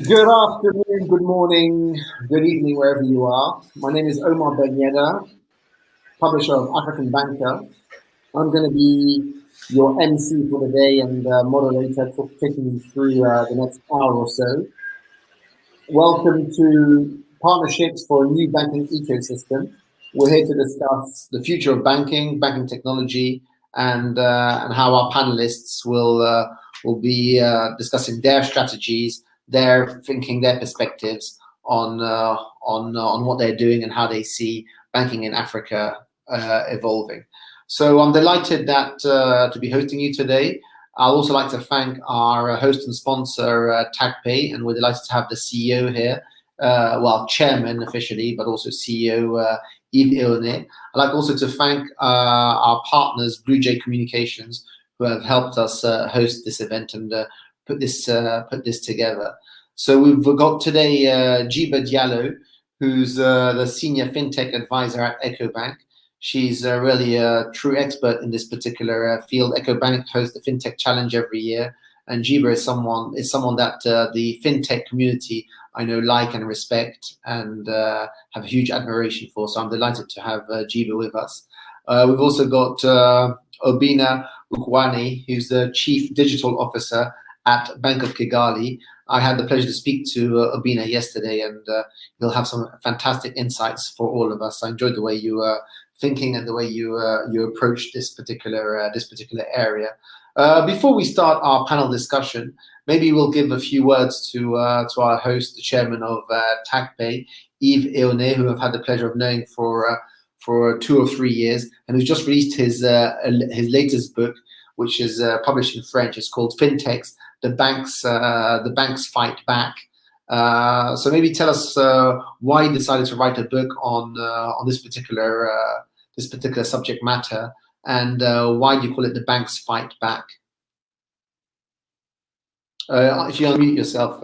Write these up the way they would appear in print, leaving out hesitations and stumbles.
Good afternoon, good morning, good evening, wherever you are. My name is Omar Ben Yedda, publisher of African Banker. I'm going to be your MC for the day and moderator, taking you through the next hour or so. Welcome to Partnerships for a New Banking Ecosystem. We're here to discuss the future of banking technology, and how our panelists will be discussing their strategies, their thinking, their perspectives on what they're doing and how they see banking in Africa evolving. So I'm delighted that to be hosting you today. I'd also like to thank our host and sponsor, TagPay, and we're delighted to have the CEO here, chairman officially, but also CEO Yves Eonet. I'd like also to thank our partners, Blue Jay Communications, who have helped us host this event and put this together. So we've got today Jeeba Diallo, who's the senior fintech advisor at EcoBank. She's really a true expert in this particular field. EcoBank hosts the FinTech Challenge every year, and Jeeba is someone that the FinTech community I know like and respect and have huge admiration for. So I'm delighted to have Jeeba with us. We've also got Obina Ukwane, who's the Chief Digital Officer at Bank of Kigali. I had the pleasure to speak to Obina yesterday, and he'll have some fantastic insights for all of us. I enjoyed the way you thinking and the way you approach this particular area. Before we start our panel discussion, maybe we'll give a few words to our host, the chairman of TagPay, Yves Eonet, who I've had the pleasure of knowing for 2 or 3 years, and who's just released his latest book, which is published in French. It's called Fintechs: The Banks Fight Back. So maybe tell us why you decided to write a book on this particular subject matter, and why do you call it The Banks Fight Back? If you unmute yourself.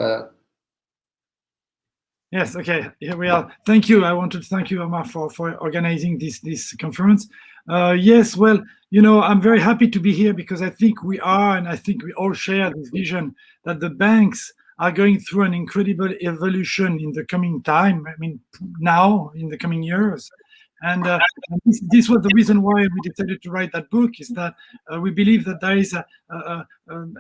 Yes, okay, here we are. Thank you. I wanted to thank you, Omar, for organizing this conference. Yes, well, I'm very happy to be here because I think we all share this vision that the banks are going through an incredible evolution in the coming time. I mean, now, in the coming years. And this was the reason why we decided to write that book, is that we believe that there is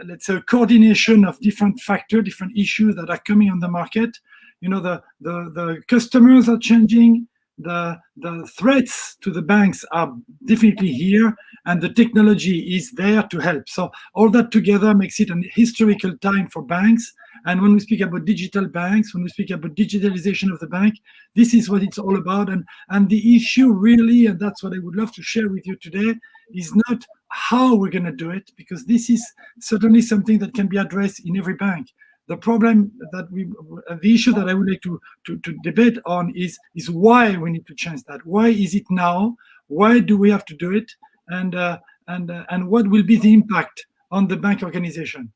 let's say, a coordination of different factors, different issues that are coming on the market. The customers are changing, the threats to the banks are definitely here, and the technology is there to help. So all that together makes it an historical time for banks. And when we speak about digital banks, when we speak about digitalization of the bank, this is what it's all about. And the issue really, and that's what I would love to share with you today, is not how we're going to do it, because this is certainly something that can be addressed in every bank. The problem the issue that I would like to debate on is why we need to change that. Why is it now? Why do we have to do it? And what will be the impact on the bank organization?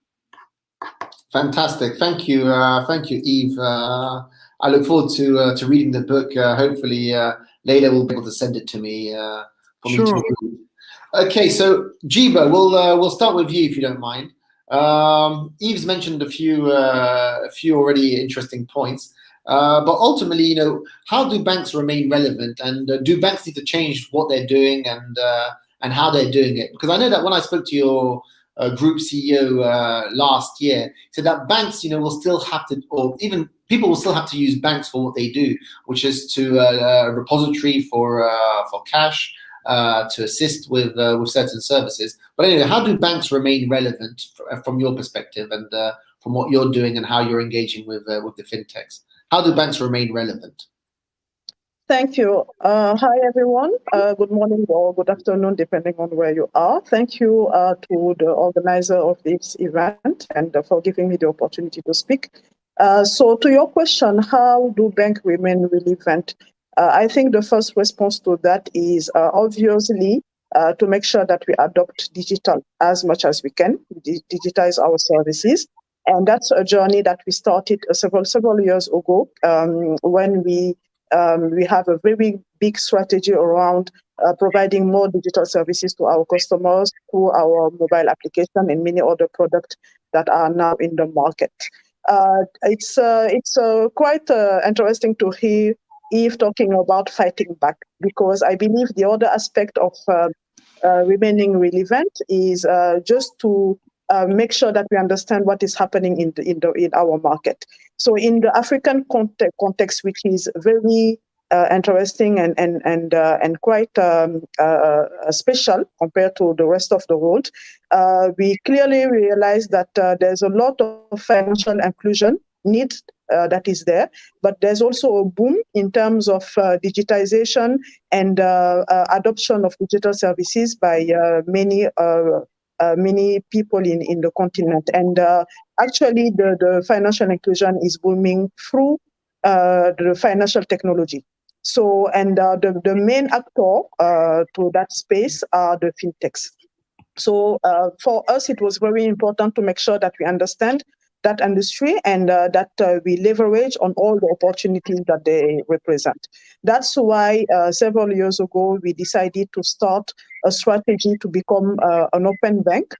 Fantastic, thank you, Yves. I look forward to reading the book. Hopefully, later we'll be able to send it to me. Sure. Me to read. Okay, so Jeeba, we'll start with you if you don't mind. Yves mentioned a few already interesting points, but ultimately, how do banks remain relevant, and do banks need to change what they're doing and how they're doing it? Because I know that when I spoke to your group CEO last year, said that banks, will still have to, or even people will still have to use banks for what they do, which is to a repository for cash. To assist with certain services. But anyway, how do banks remain relevant from your perspective, and from what you're doing and how you're engaging with the fintechs? How do banks remain relevant? Thank you. Hi, everyone. Good morning or good afternoon, depending on where you are. Thank you to the organizer of this event and for giving me the opportunity to speak. So to your question, how do banks remain relevant? I think the first response to that is obviously to make sure that we adopt digital as much as we can, digitize our services. And that's a journey that we started several years ago when we have a very big strategy around providing more digital services to our customers through our mobile application and many other products that are now in the market. It's quite interesting to hear Eve talking about fighting back, because I believe the other aspect of remaining relevant is just to make sure that we understand what is happening in our market. So in the African context, which is very interesting and quite special compared to the rest of the world, we clearly realize that there's a lot of financial inclusion need that is there, but there's also a boom in terms of digitization and adoption of digital services by many people in the continent. And actually, the financial inclusion is booming through the financial technology. So, and the main actor to that space are the fintechs. So for us, it was very important to make sure that we understand that industry and that we leverage on all the opportunities that they represent. That's why several years ago, we decided to start a strategy to become an open bank,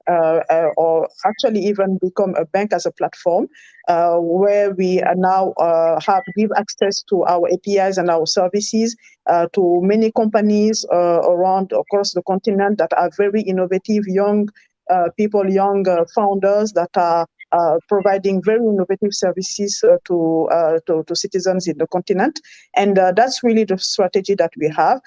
or actually even become a bank as a platform, where we are now give access to our APIs and our services to many companies around across the continent that are very innovative, young people, young founders that are providing very innovative services to citizens in the continent. And that's really the strategy that we have.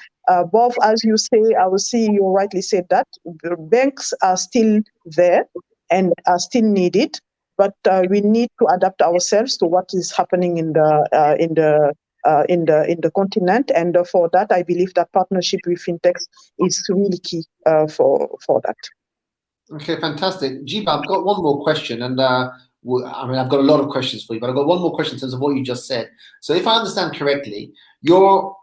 Both, as you say, our CEO rightly said that the banks are still there and are still needed, but we need to adapt ourselves to what is happening in the continent. And for that, I believe that partnership with fintechs is really key for that. Okay, fantastic. Jeeba, I've got one more question, and I mean, I've got a lot of questions for you, but I've got one more question in terms of what you just said. So if I understand correctly, you're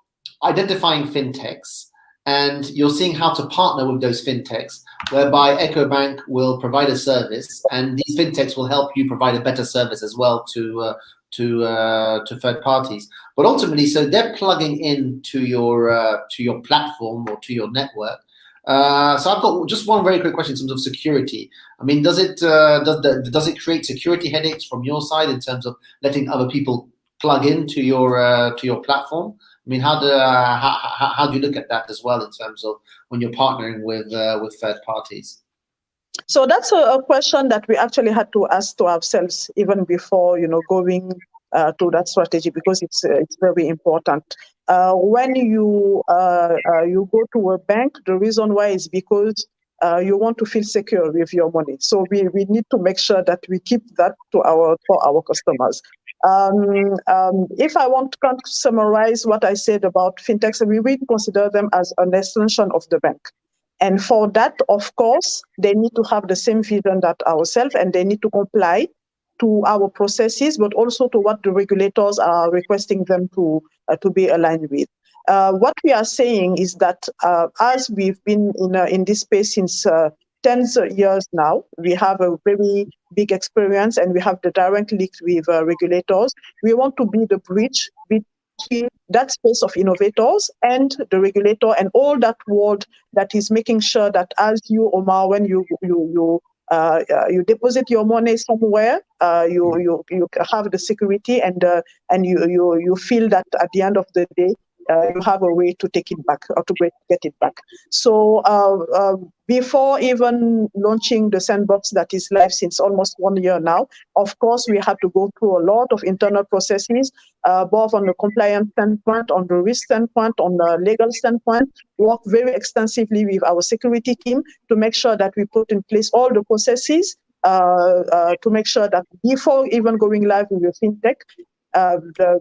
identifying fintechs and you're seeing how to partner with those fintechs, whereby EcoBank will provide a service and these fintechs will help you provide a better service as well to third parties. But ultimately, so they're plugging into your platform or to your network. So I've got just one very quick question in terms of security. I mean, does it create security headaches from your side in terms of letting other people plug into your platform? I mean, how do you look at that as well in terms of when you're partnering with third parties? So that's a question that we actually had to ask to ourselves even before, going to that strategy, because it's very important. When you go to a bank, the reason why is because you want to feel secure with your money. So we need to make sure that we keep that for our customers. If I want to summarize what I said about fintechs, we will consider them as an extension of the bank. And for that, of course, they need to have the same vision that ourselves, and they need to comply to our processes, but also to what the regulators are requesting them to be aligned with. What we are saying is that as we've been in this space since tens of years now, we have a very big experience and we have the direct link with regulators. We want to be the bridge between that space of innovators and the regulator and all that world that is making sure that as you, Omar, when you deposit your money somewhere, you have the security and you feel that at the end of the day, you have a way to take it back or to get it back. So before even launching the sandbox that is live since almost 1 year now, of course, we had to go through a lot of internal processes, both on the compliance standpoint, on the risk standpoint, on the legal standpoint, work very extensively with our security team to make sure that we put in place all the processes to make sure that before even going live with your fintech,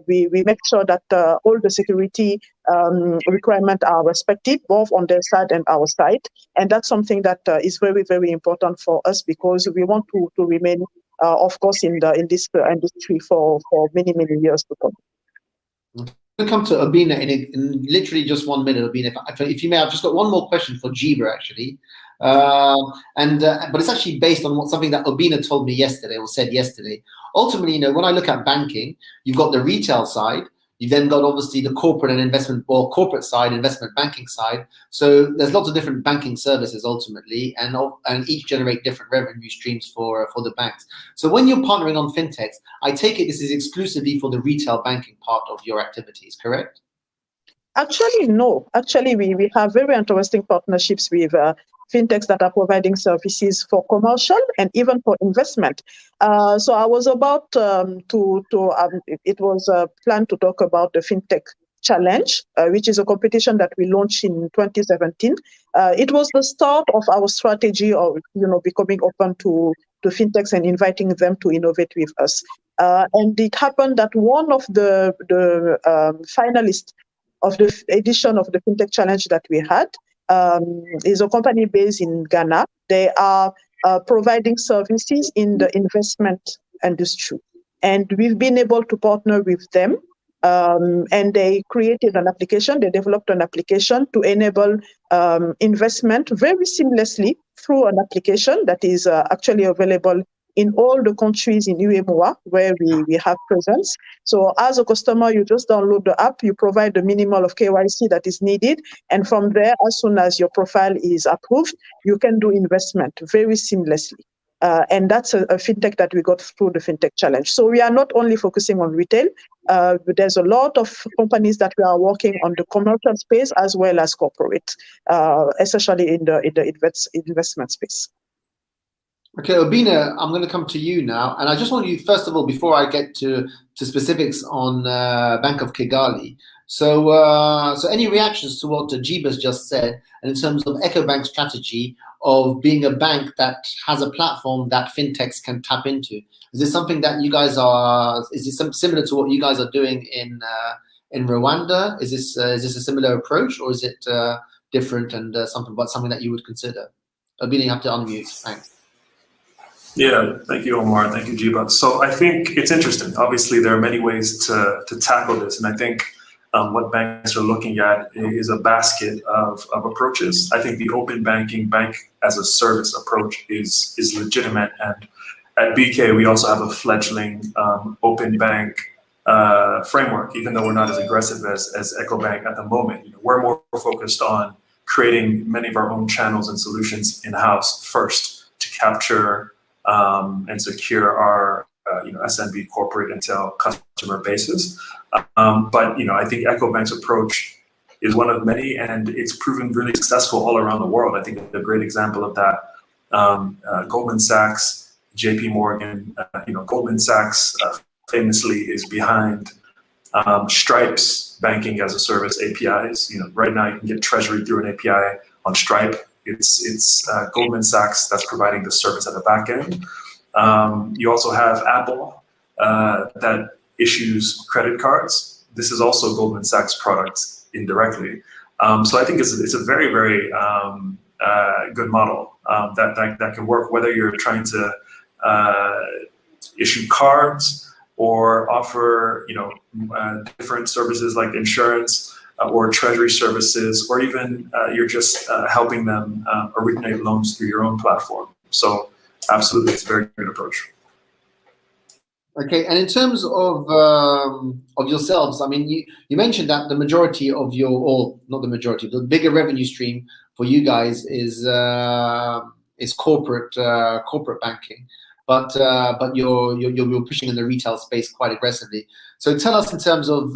we make sure that all the security requirements are respected, both on their side and our side. And that's something that is very, very important for us, because we want to remain, of course, in this industry for many, many years to come. We'll come to Obina in literally just 1 minute. Obina, if you may, I've just got one more question for Jeeba, actually. But it's actually based on something that Obina told me yesterday, or said yesterday. Ultimately, when I look at banking, you've got the retail side, You've then got obviously the corporate and investment, or corporate side, investment banking side. So there's lots of different banking services ultimately, and each generate different revenue streams for the banks. So when you're partnering on fintechs, I take it this is exclusively for the retail banking part of your activities, correct? Actually, no. Actually, we have very interesting partnerships with fintechs that are providing services for commercial and even for investment. So I was about it was planned to talk about the fintech challenge, which is a competition that we launched in 2017. It was the start of our strategy of becoming open to fintechs and inviting them to innovate with us. And it happened that one of the finalists of the edition of the FinTech Challenge that we had is a company based in Ghana. They are providing services in the investment industry. And we've been able to partner with them. And they created an application, they developed an application to enable investment very seamlessly through an application that is actually available in all the countries in UEMOA where we have presence. So as a customer, you just download the app, you provide the minimal of KYC that is needed, and from there, as soon as your profile is approved, you can do investment very seamlessly. And that's a fintech that we got through the FinTech Challenge. So we are not only focusing on retail, but there's a lot of companies that we are working on the commercial space as well as corporate, especially in the investment space. Okay, Obina, I'm going to come to you now, and I just want you, first of all, before I get to specifics on Bank of Kigali. So, any reactions to what Jeeba's just said, and in terms of EcoBank's strategy of being a bank that has a platform that fintechs can tap into? Is this something that you guys are? Is this similar to what you guys are doing in Rwanda? Is this a similar approach, or is it different and something that you would consider? Obina, you have to unmute. Thanks. Yeah, thank you, Omar. Thank you, Jeeba. So I think it's interesting. Obviously, there are many ways to tackle this. And I think what banks are looking at is a basket of approaches. I think the open banking, bank as a service approach is legitimate. And at BK, we also have a fledgling open bank framework, even though we're not as aggressive as EcoBank at the moment. We're more focused on creating many of our own channels and solutions in-house first to capture and secure our SMB corporate Intel customer bases. But I think EcoBank's approach is one of many, and it's proven really successful all around the world. I think a great example of that, Goldman Sachs, JP Morgan, Goldman Sachs famously is behind Stripe's banking as a service APIs. Right now you can get treasury through an API on Stripe. It's Goldman Sachs that's providing the service at the back end. You also have Apple that issues credit cards. This is also Goldman Sachs products indirectly. So I think it's a very, very good model that can work, whether you're trying to issue cards or offer different services like insurance, or treasury services, or even you're just helping them originate loans through your own platform. So absolutely, it's a very good approach. Okay, and in terms of yourselves, I mean, you mentioned that the majority of or not the majority, the bigger revenue stream for you guys is corporate banking, but you're pushing in the retail space quite aggressively. So tell us in terms of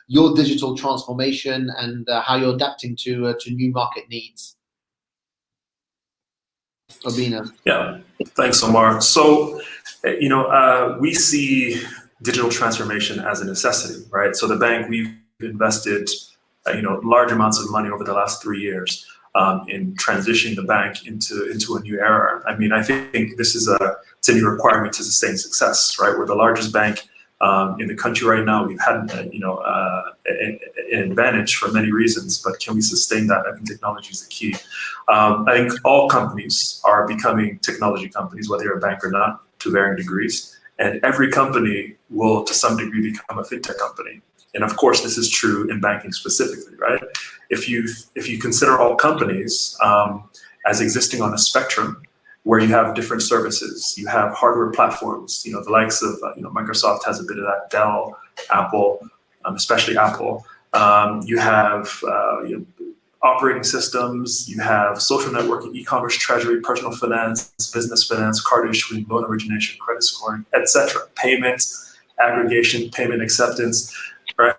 your digital transformation and how you're adapting to new market needs. Obina. Yeah, thanks, Omar. So, we see digital transformation as a necessity, right? So the bank, we've invested, large amounts of money over the last 3 years in transitioning the bank into a new era. I mean, I think this is a new requirement to sustain success, right? We're the largest bank in the country right now. We've had, an advantage for many reasons, but can we sustain that? I think technology is the key. I think all companies are becoming technology companies, whether you're a bank or not, to varying degrees. And every company will, to some degree, become a fintech company. And of course, this is true in banking specifically, right? If you consider all companies as existing on a spectrum, where you have different services, you have hardware platforms, the likes of Microsoft has a bit of that, Dell, Apple, especially Apple. You have operating systems, you have social networking, e-commerce, treasury, personal finance, business finance, card issuing, loan origination, credit scoring, etc. Payments, aggregation, payment acceptance, right?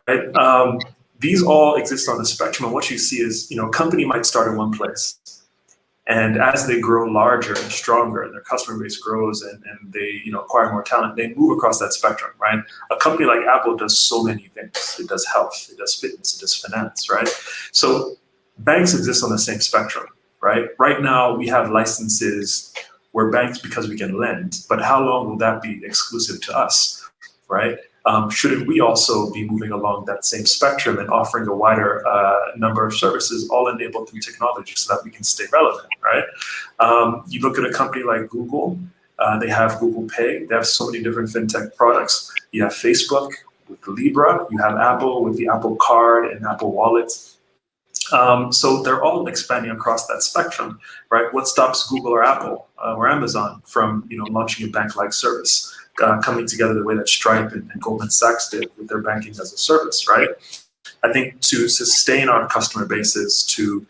These all exist on the spectrum, and what you see is, a company might start in one place, and as they grow larger and stronger, and their customer base grows, and they acquire more talent, they move across that spectrum, right? A company like Apple does so many things. It does health, it does fitness, it does finance, right? So banks exist on the same spectrum, right? Right now, we have licenses where banks, because we can lend, but how long will that be exclusive to us, right? Shouldn't we also be moving along that same spectrum and offering a wider number of services, all enabled through technology, so that we can stay relevant, right? You look at a company like Google, they have Google Pay, they have so many different fintech products. You have Facebook with Libra, you have Apple with the Apple Card and Apple Wallet. So they're all expanding across that spectrum, right? What stops Google or Apple or Amazon from launching a bank-like service, coming together the way that Stripe and Goldman Sachs did with their banking as a service, right? I think to sustain our customer bases, to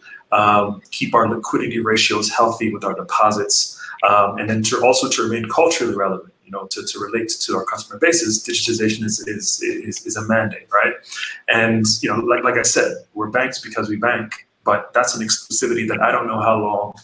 keep our liquidity ratios healthy with our deposits, and then to remain culturally relevant, to relate to our customer bases, digitization is a mandate, right? And like I said, we're banks because we bank, but that's an exclusivity that I don't know how long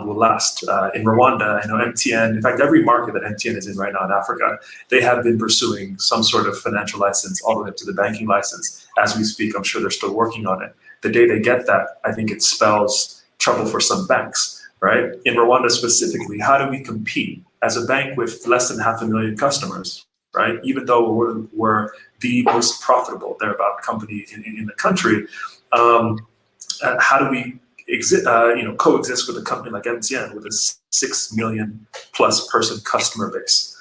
will last. In Rwanda, I know MTN, in fact, every market that MTN is in right now in Africa, they have been pursuing some sort of financial license all the way up to the banking license. As we speak, I'm sure they're still working on it. The day they get that, I think it spells trouble for some banks, right? In Rwanda specifically, how do we compete as a bank with less than 500,000 customers, right? Even though we're the most profitable thereabout company in the country, how do we coexist with a company like MTN with a 6 million plus person customer base,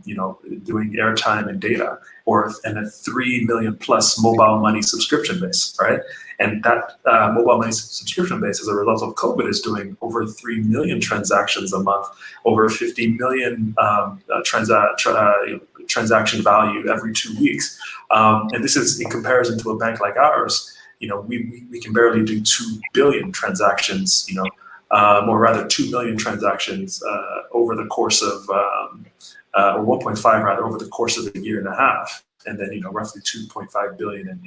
doing airtime and data, and a 3 million plus mobile money subscription base, right? And that mobile money subscription base, as a result of COVID, is doing over 3 million transactions a month, over 50 million transaction value every 2 weeks. And this is in comparison to a bank like ours. We can barely do 2 billion transactions, or rather 2 million transactions over the course of, or 1.5 rather, over the course of a year and a half, and then roughly 2.5 billion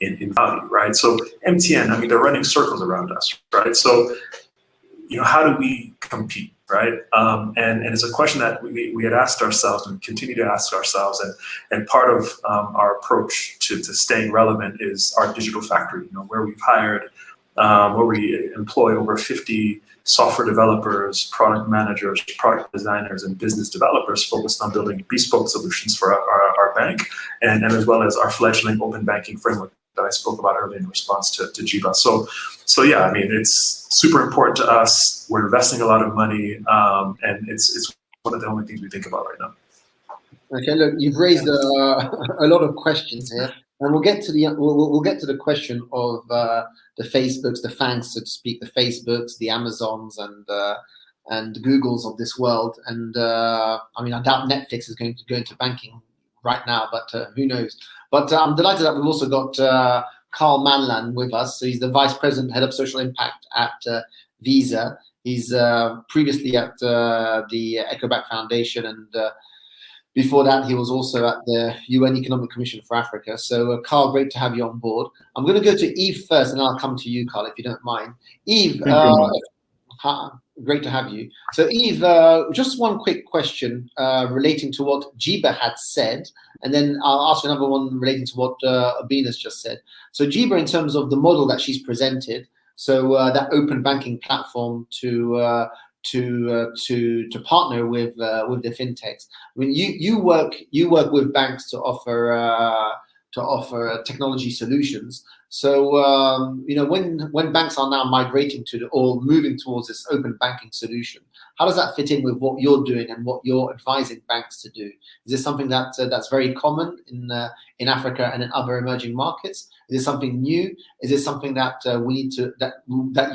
in value, right? So MTN, they're running circles around us, right? So how do we compete, right? And it's a question that we had asked ourselves and continue to ask ourselves, and part of our approach to staying relevant is our digital factory, where we've hired, where we employ over 50 software developers, product managers, product designers, and business developers focused on building bespoke solutions for our bank, and as well as our fledgling open banking framework that I spoke about earlier in response to Jeeba. So yeah, it's super important to us. We're investing a lot of money, and it's one of the only things we think about right now. Okay, look, you've raised a lot of questions here, and we'll get to the question of the Facebooks, the FANGs, so to speak, the Facebooks, the Amazons, and the Googles of this world. And I doubt Netflix is going to go into banking right now, but who knows? But I'm delighted that we've also got Carl Manlan with us. So he's the Vice President, Head of Social Impact at Visa. He's previously at the EcoBack Foundation, and before that, he was also at the UN Economic Commission for Africa. So, Carl, great to have you on board. I'm going to go to Eve first, and I'll come to you, Carl, if you don't mind. Eve, great to have you. So, Eve, just one quick question relating to what Jeeba had said, and then I'll ask another one relating to what Abina's just said. So, Jeeba, in terms of the model that she's presented, so that open banking platform to partner with the fintechs. You work with banks to offer technology solutions. So when banks are now migrating or moving towards this open banking solution, how does that fit in with what you're doing and what you're advising banks to do? Is this something that's very common in Africa and in other emerging markets? Is it something new? Is it something that we need to that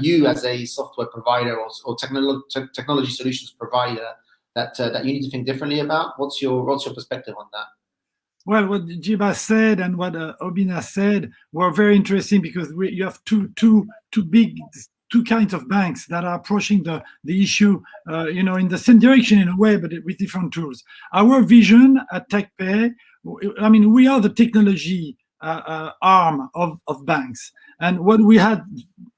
you as a software provider or technology solutions provider that you need to think differently about? What's your perspective on that? Well, what Jeeba said and what Obina said were very interesting because you have two kinds of banks that are approaching the issue, in the same direction in a way, but with different tools. Our vision at TechPay, I mean, we are the technology arm of banks, and what we had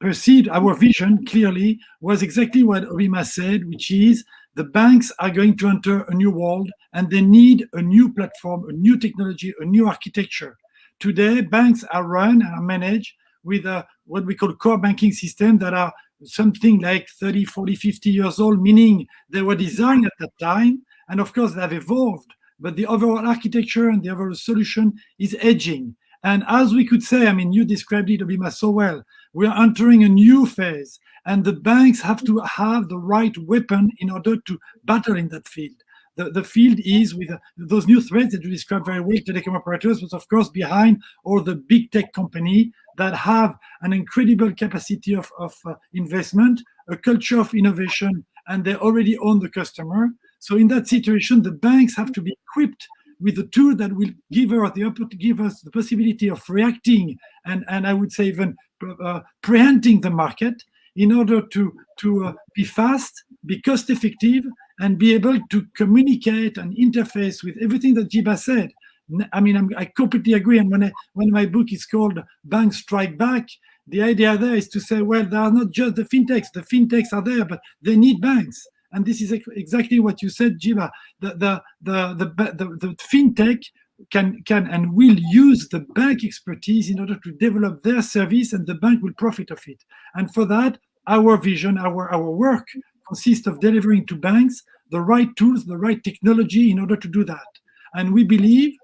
perceived, our vision clearly was exactly what Obima said, which is the banks are going to enter a new world and they need a new platform, a new technology, a new architecture. Today, banks are run and are managed with what we call core banking systems that are something like 30, 40, 50 years old, meaning they were designed at that time. And of course, they have evolved, but the overall architecture and the overall solution is aging. And as we could say, I mean, you described it, Obima, so well, we are entering a new phase, and the banks have to have the right weapon in order to battle in that field. The field is with those new threats that you described very well, telecom operators, but of course behind all the big tech company that have an incredible capacity of investment, a culture of innovation, and they already own the customer. So in that situation, the banks have to be equipped with a tool that will give us the possibility of reacting and I would say even preempting the market in order to be fast, be cost effective, and be able to communicate and interface with everything that Jeeba said. I mean, I completely agree. And when my book is called Banks Strike Back, the idea there is to say, well, they are not just the fintechs. The fintechs are there, but they need banks. And this is exactly what you said, Jeeba. The fintech can and will use the bank expertise in order to develop their service, and the bank will profit of it. And for that, our vision, our work consists of delivering to banks the right tools, the right technology in order to do that. And we believe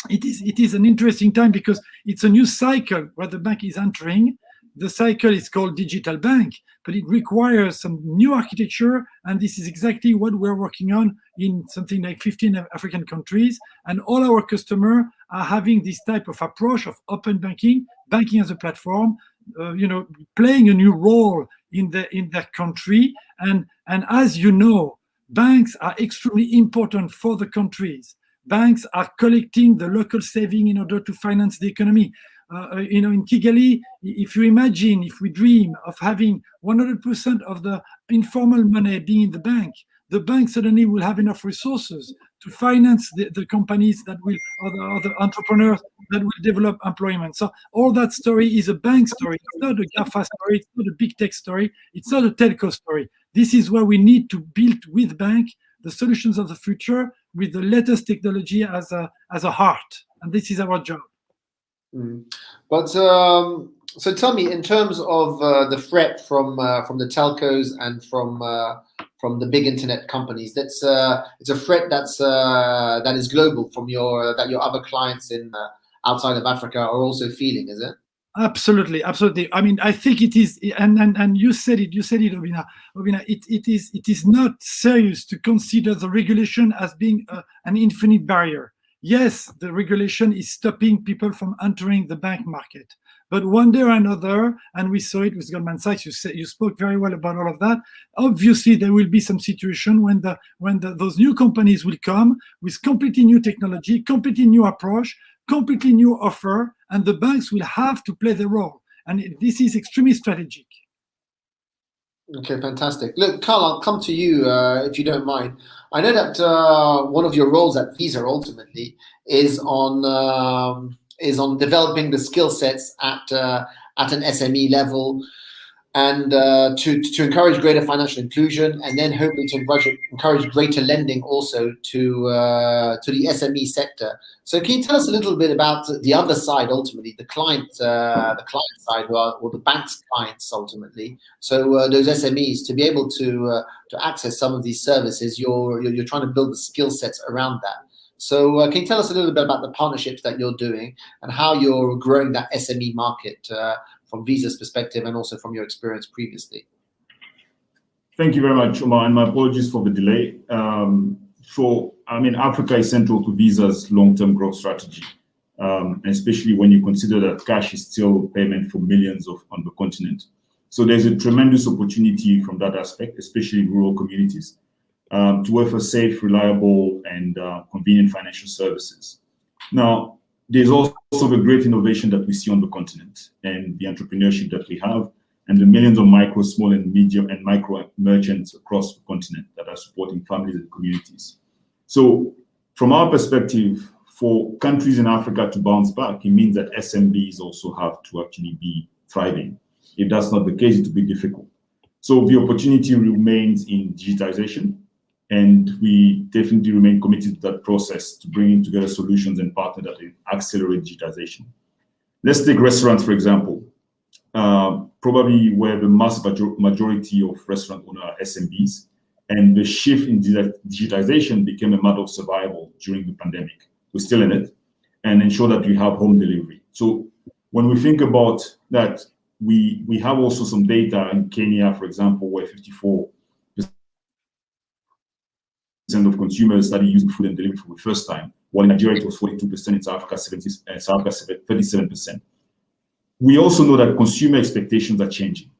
it is an interesting time because it's a new cycle where the bank is entering. The cycle is called digital bank, but it requires some new architecture, and this is exactly what we're working on in something like 15 African countries. And all our customers are having this type of approach of open banking, banking as a platform, playing a new role in their country. And as you know, banks are extremely important for the countries. Banks are collecting the local saving in order to finance the economy. In Kigali, if we dream of having 100% of the informal money being in the bank suddenly will have enough resources to finance the companies that will, or the entrepreneurs that will develop employment. So all that story is a bank story. It's not a GAFA story. It's not a big tech story. It's not a telco story. This is where we need to build with bank the solutions of the future with the latest technology as a heart. And this is our job. But so tell me, in terms of the threat from the telcos and from the big internet companies, it's a threat that is global that your other clients in outside of Africa are also feeling, is it? Absolutely. I mean, I think it is, and you said it, Obina. It is not serious to consider the regulation as being an infinite barrier. Yes, the regulation is stopping people from entering the bank market. But one day or another, and we saw it with Goldman Sachs, you spoke very well about all of that. Obviously, there will be some situation when those new companies will come with completely new technology, completely new approach, completely new offer, and the banks will have to play their role. And this is extremely strategic. Okay, fantastic. Look, Carl, I'll come to you if you don't mind. I know that one of your roles at Visa ultimately is on developing the skill sets at an SME level, and to encourage greater financial inclusion, and then hopefully to encourage greater lending also to the SME sector. So can you tell us a little bit about the other side, ultimately, the client side, or the bank's clients ultimately? So those SMEs, to be able to access some of these services, you're trying to build the skill sets around that. So can you tell us a little bit about the partnerships that you're doing and how you're growing that SME market from Visa's perspective and also from your experience previously? Thank you very much, Omar, and my apologies for the delay. Africa is central to Visa's long-term growth strategy, especially when you consider that cash is still payment for millions on the continent. So there's a tremendous opportunity from that aspect, especially in rural communities, to offer safe, reliable, and convenient financial services. Now, there's also the great innovation that we see on the continent and the entrepreneurship that we have and the millions of micro, small and medium and micro merchants across the continent that are supporting families and communities. So from our perspective, for countries in Africa to bounce back, it means that SMBs also have to actually be thriving. If that's not the case, it will be difficult. So the opportunity remains in digitization, and we definitely remain committed to that process to bringing together solutions and partners that will accelerate digitization. Let's take restaurants, for example. Probably where the massive majority of restaurant owners are SMBs, and the shift in digitization became a matter of survival during the pandemic. We're still in it, and ensure that we have home delivery. So when we think about that, we have also some data in Kenya, for example, where 54% of consumers started using food and delivery for the first time, while in Nigeria it was 42%, in South Africa 37%. We also know that consumer expectations are changing,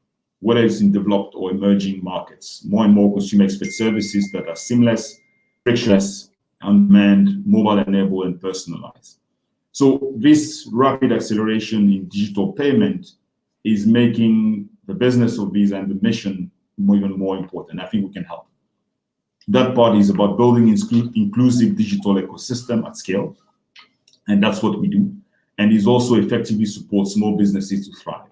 whether it's in developed or emerging markets. More and more consumer expect services that are seamless, frictionless, unmanned, mobile-enabled, and personalized. So this rapid acceleration in digital payment is making the business of Visa and the mission even more important. I think we can help. That part is about building inclusive digital ecosystem at scale, and that's what we do. And is also effectively support small businesses to thrive.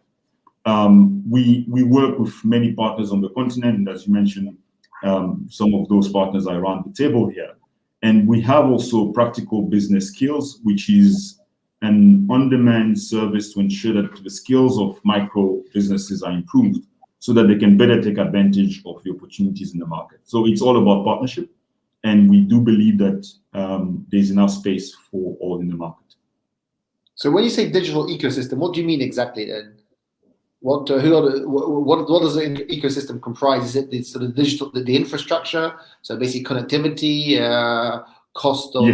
We work with many partners on the continent, and as you mentioned, some of those partners are around the table here. And we have also practical business skills, which is an on-demand service to ensure that the skills of micro businesses are improved so that they can better take advantage of the opportunities in the market. So it's all about partnership, and we do believe that there's enough space for all in the market. So when you say digital ecosystem, what do you mean exactly then? What does the ecosystem comprise? Is it the sort of digital, the infrastructure? So basically connectivity, cost of...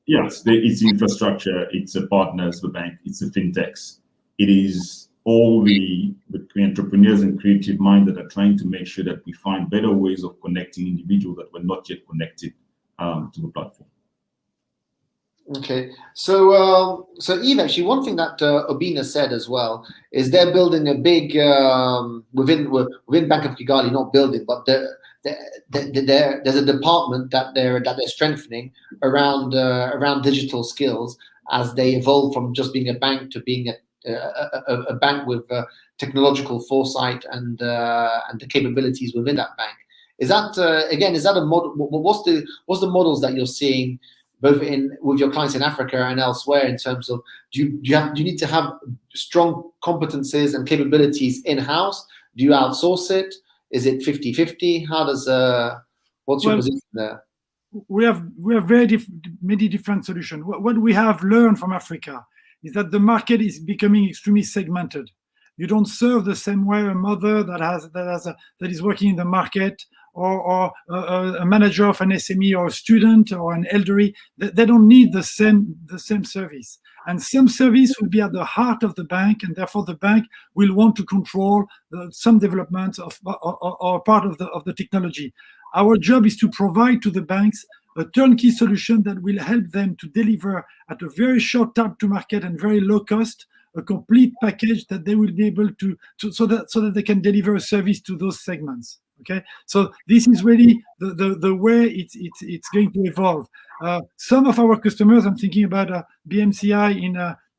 Yes, it's infrastructure, it's the partners, the bank, it's the fintechs. It is all the entrepreneurs and creative minds that are trying to make sure that we find better ways of connecting individuals that were not yet connected to the platform. Okay, so Eve, actually, one thing that Obina said as well is they're building a big within Bank of Kigali, not building, but there's a department that they're strengthening around digital skills as they evolve from just being a bank to being a bank with technological foresight and the capabilities within that bank. Is that again? Is that a model? What's the models that you're seeing both with your clients in Africa and elsewhere in terms of do you need to have strong competencies and capabilities in-house? Do you outsource it? Is it 50-50? How does what's your position there? We have many different solutions. What we have learned from Africa is that the market is becoming extremely segmented. You don't serve the same way a mother that is working in the market, or a manager of an SME, or a student, or an elderly. They don't need the same service. And some service will be at the heart of the bank, and therefore the bank will want to control some development or part of the technology. Our job is to provide to the banks a turnkey solution that will help them to deliver at a very short time to market and very low cost a complete package that they will be able to so that they can deliver a service to those segments. Okay, so this is really the way it's going to evolve. Some of our customers, I'm thinking about BMCI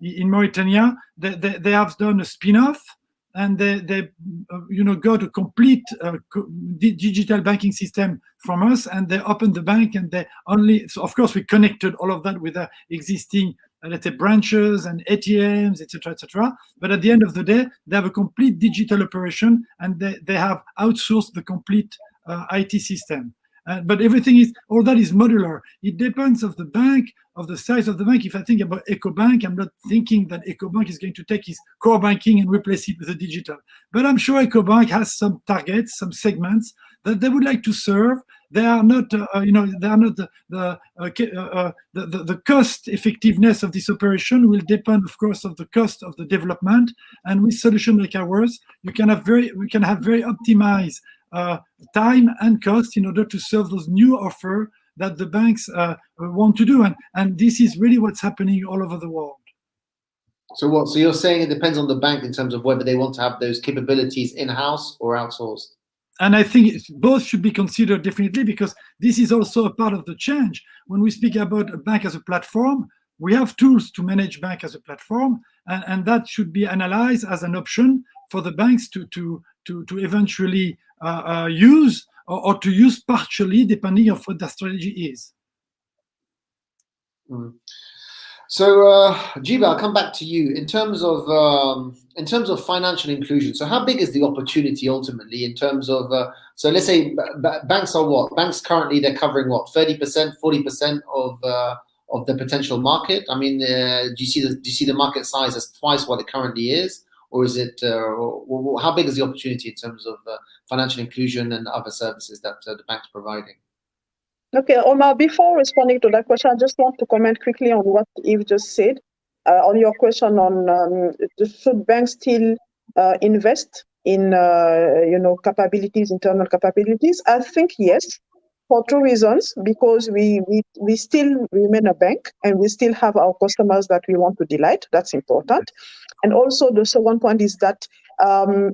in Mauritania, they have done a spin-off, and they got a complete digital banking system from us, and they opened the bank, and so of course we connected all of that with the existing let's say branches and ATMs, etc. But at the end of the day, they have a complete digital operation, and they have outsourced the complete IT system. But all that is modular. It depends of the bank, of the size of the bank. If I think about EcoBank, I'm not thinking that EcoBank is going to take his core banking and replace it with the digital. But I'm sure EcoBank has some targets, some segments that they would like to serve. They are not, they are not the cost effectiveness of this operation will depend, of course, of the cost of the development. And with solutions like ours, we can have very optimized time and cost in order to serve those new offer that the banks want to do, and this is really what's happening all over the world. So what? So you're saying it depends on the bank in terms of whether they want to have those capabilities in-house or outsourced? And I think both should be considered definitely, because this is also a part of the change. When we speak about a bank as a platform, we have tools to manage bank as a platform, and that should be analyzed as an option for the banks to eventually use or to use partially, depending on what their strategy is. Mm. So, Jeeba, I'll come back to you in terms of financial inclusion. So, how big is the opportunity ultimately in terms of? So, let's say banks are what? Banks currently they're covering what 30%, 40% of the potential market. I mean, do you see the market size as twice what it currently is, or is it? How big is the opportunity in terms of financial inclusion and other services that the bank's providing? Okay, Omar, before responding to that question, I just want to comment quickly on what Yves just said. On your question on should banks still invest in capabilities, internal capabilities? I think yes, for two reasons. Because we still remain a bank and we still have our customers that we want to delight. That's important. And also the second point is that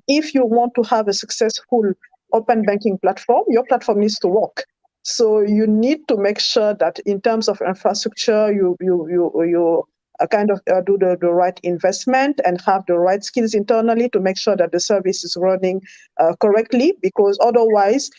if you want to have a successful open banking platform, your platform needs to work. So you need to make sure that in terms of infrastructure, you kind of do the right investment and have the right skills internally to make sure that the service is running correctly. Because otherwise,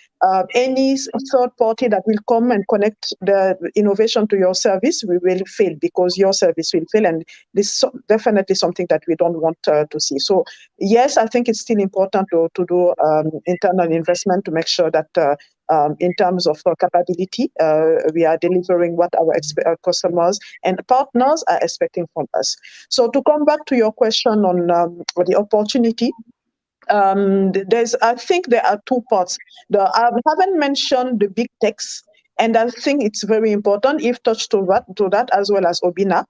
any third party that will come and connect the innovation to your service, we will fail, because your service will fail, and this is definitely something that we don't want to see. So yes, I think it's still important to do internal investment to make sure that in terms of capability, we are delivering what our customers and partners are expecting from us. So to come back to your question on the opportunity, I think there are two parts. I haven't mentioned the big techs, and I think it's very important. If touched to that as well as Obina,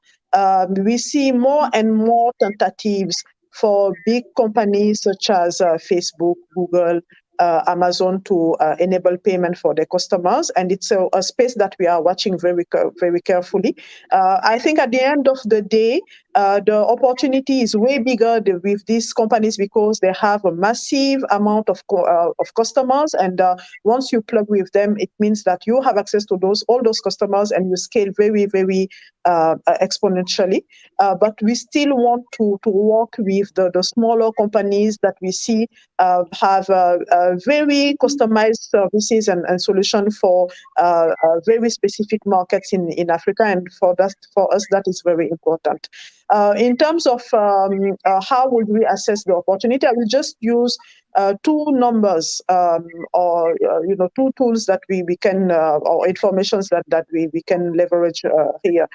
we see more and more tentatives for big companies such as Facebook, Google, Amazon to enable payment for their customers, and it's a space that we are watching very carefully. I think at the end of the day, the opportunity is way bigger with these companies because they have a massive amount of customers, and once you plug with them, it means that you have access to all those customers, and you scale very exponentially. But we still want to work with the smaller companies that we see have very customized services and solutions for very specific markets in Africa, and for us that is very important. In terms of how would we assess the opportunity, I will just use two numbers or two tools that we can or informations that we can leverage here.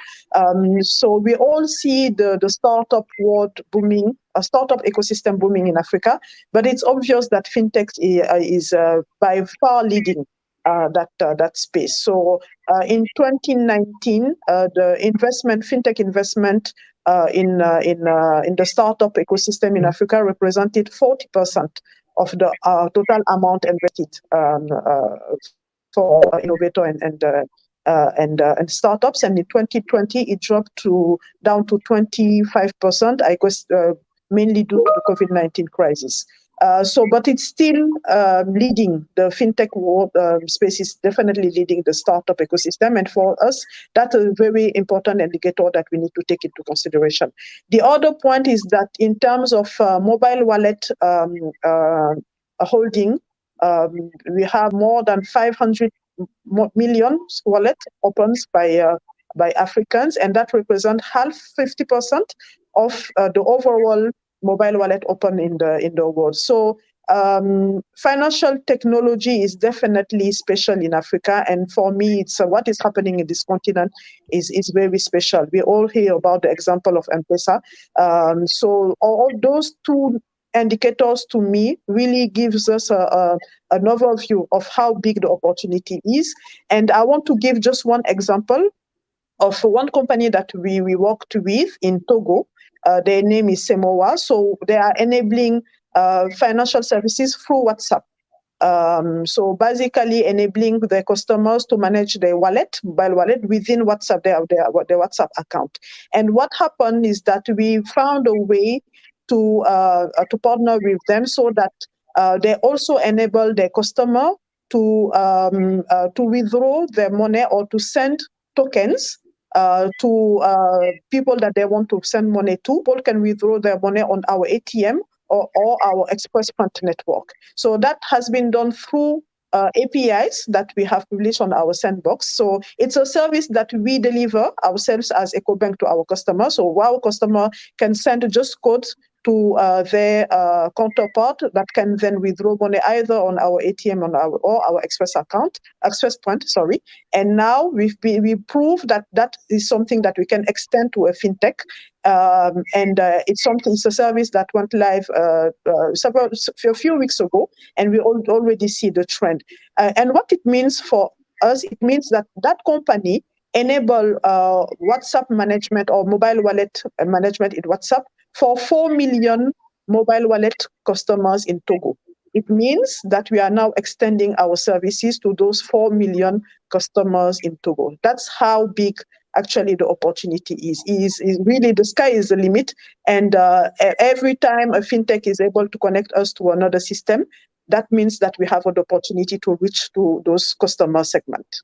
So we all see the startup world booming, a startup ecosystem booming in Africa, but it's obvious that fintech is by far leading that space. So in 2019, the fintech investment in the startup ecosystem in Africa represented 40% of the total amount invested for innovator and startups. And in 2020, it dropped down to 25%, I guess, mainly due to the COVID-19 crisis. But it's still leading the fintech world space is definitely leading the startup ecosystem, and for us, that's a very important indicator that we need to take into consideration. The other point is that in terms of mobile wallet holding, we have more than 500 million wallets opens by Africans, and that represents 50% of the overall mobile wallet open in the world. So financial technology is definitely special in Africa, and for me, it's what is happening in this continent is very special. We all hear about the example of M-Pesa. So all those two indicators to me really gives us an overview of how big the opportunity is. And I want to give just one example of one company that we worked with in Togo. Their name is Semowa. So they are enabling financial services through WhatsApp. So basically enabling the customers to manage their mobile wallet within WhatsApp, their WhatsApp account. And what happened is that we found a way to partner with them so that they also enable their customer to withdraw their money or to send tokens to people that they want to send money to. People can withdraw their money on our ATM or our Express Fund network. So that has been done through APIs that we have published on our sandbox. So it's a service that we deliver ourselves as EcoBank to our customers. So our customer can send just codes to their counterpart that can then withdraw money either on our ATM or our Express Point, sorry. And now we prove that that is something that we can extend to a fintech. It's a service that went live a few weeks ago, and we already see the trend. And what it means for us, it means that that company enable WhatsApp management or mobile wallet management in WhatsApp for 4 million mobile wallet customers in Togo. It means that we are now extending our services to those 4 million customers in Togo. That's how big actually the opportunity is really, the sky is the limit. And every time a fintech is able to connect us to another system, that means that we have an opportunity to reach to those customer segments.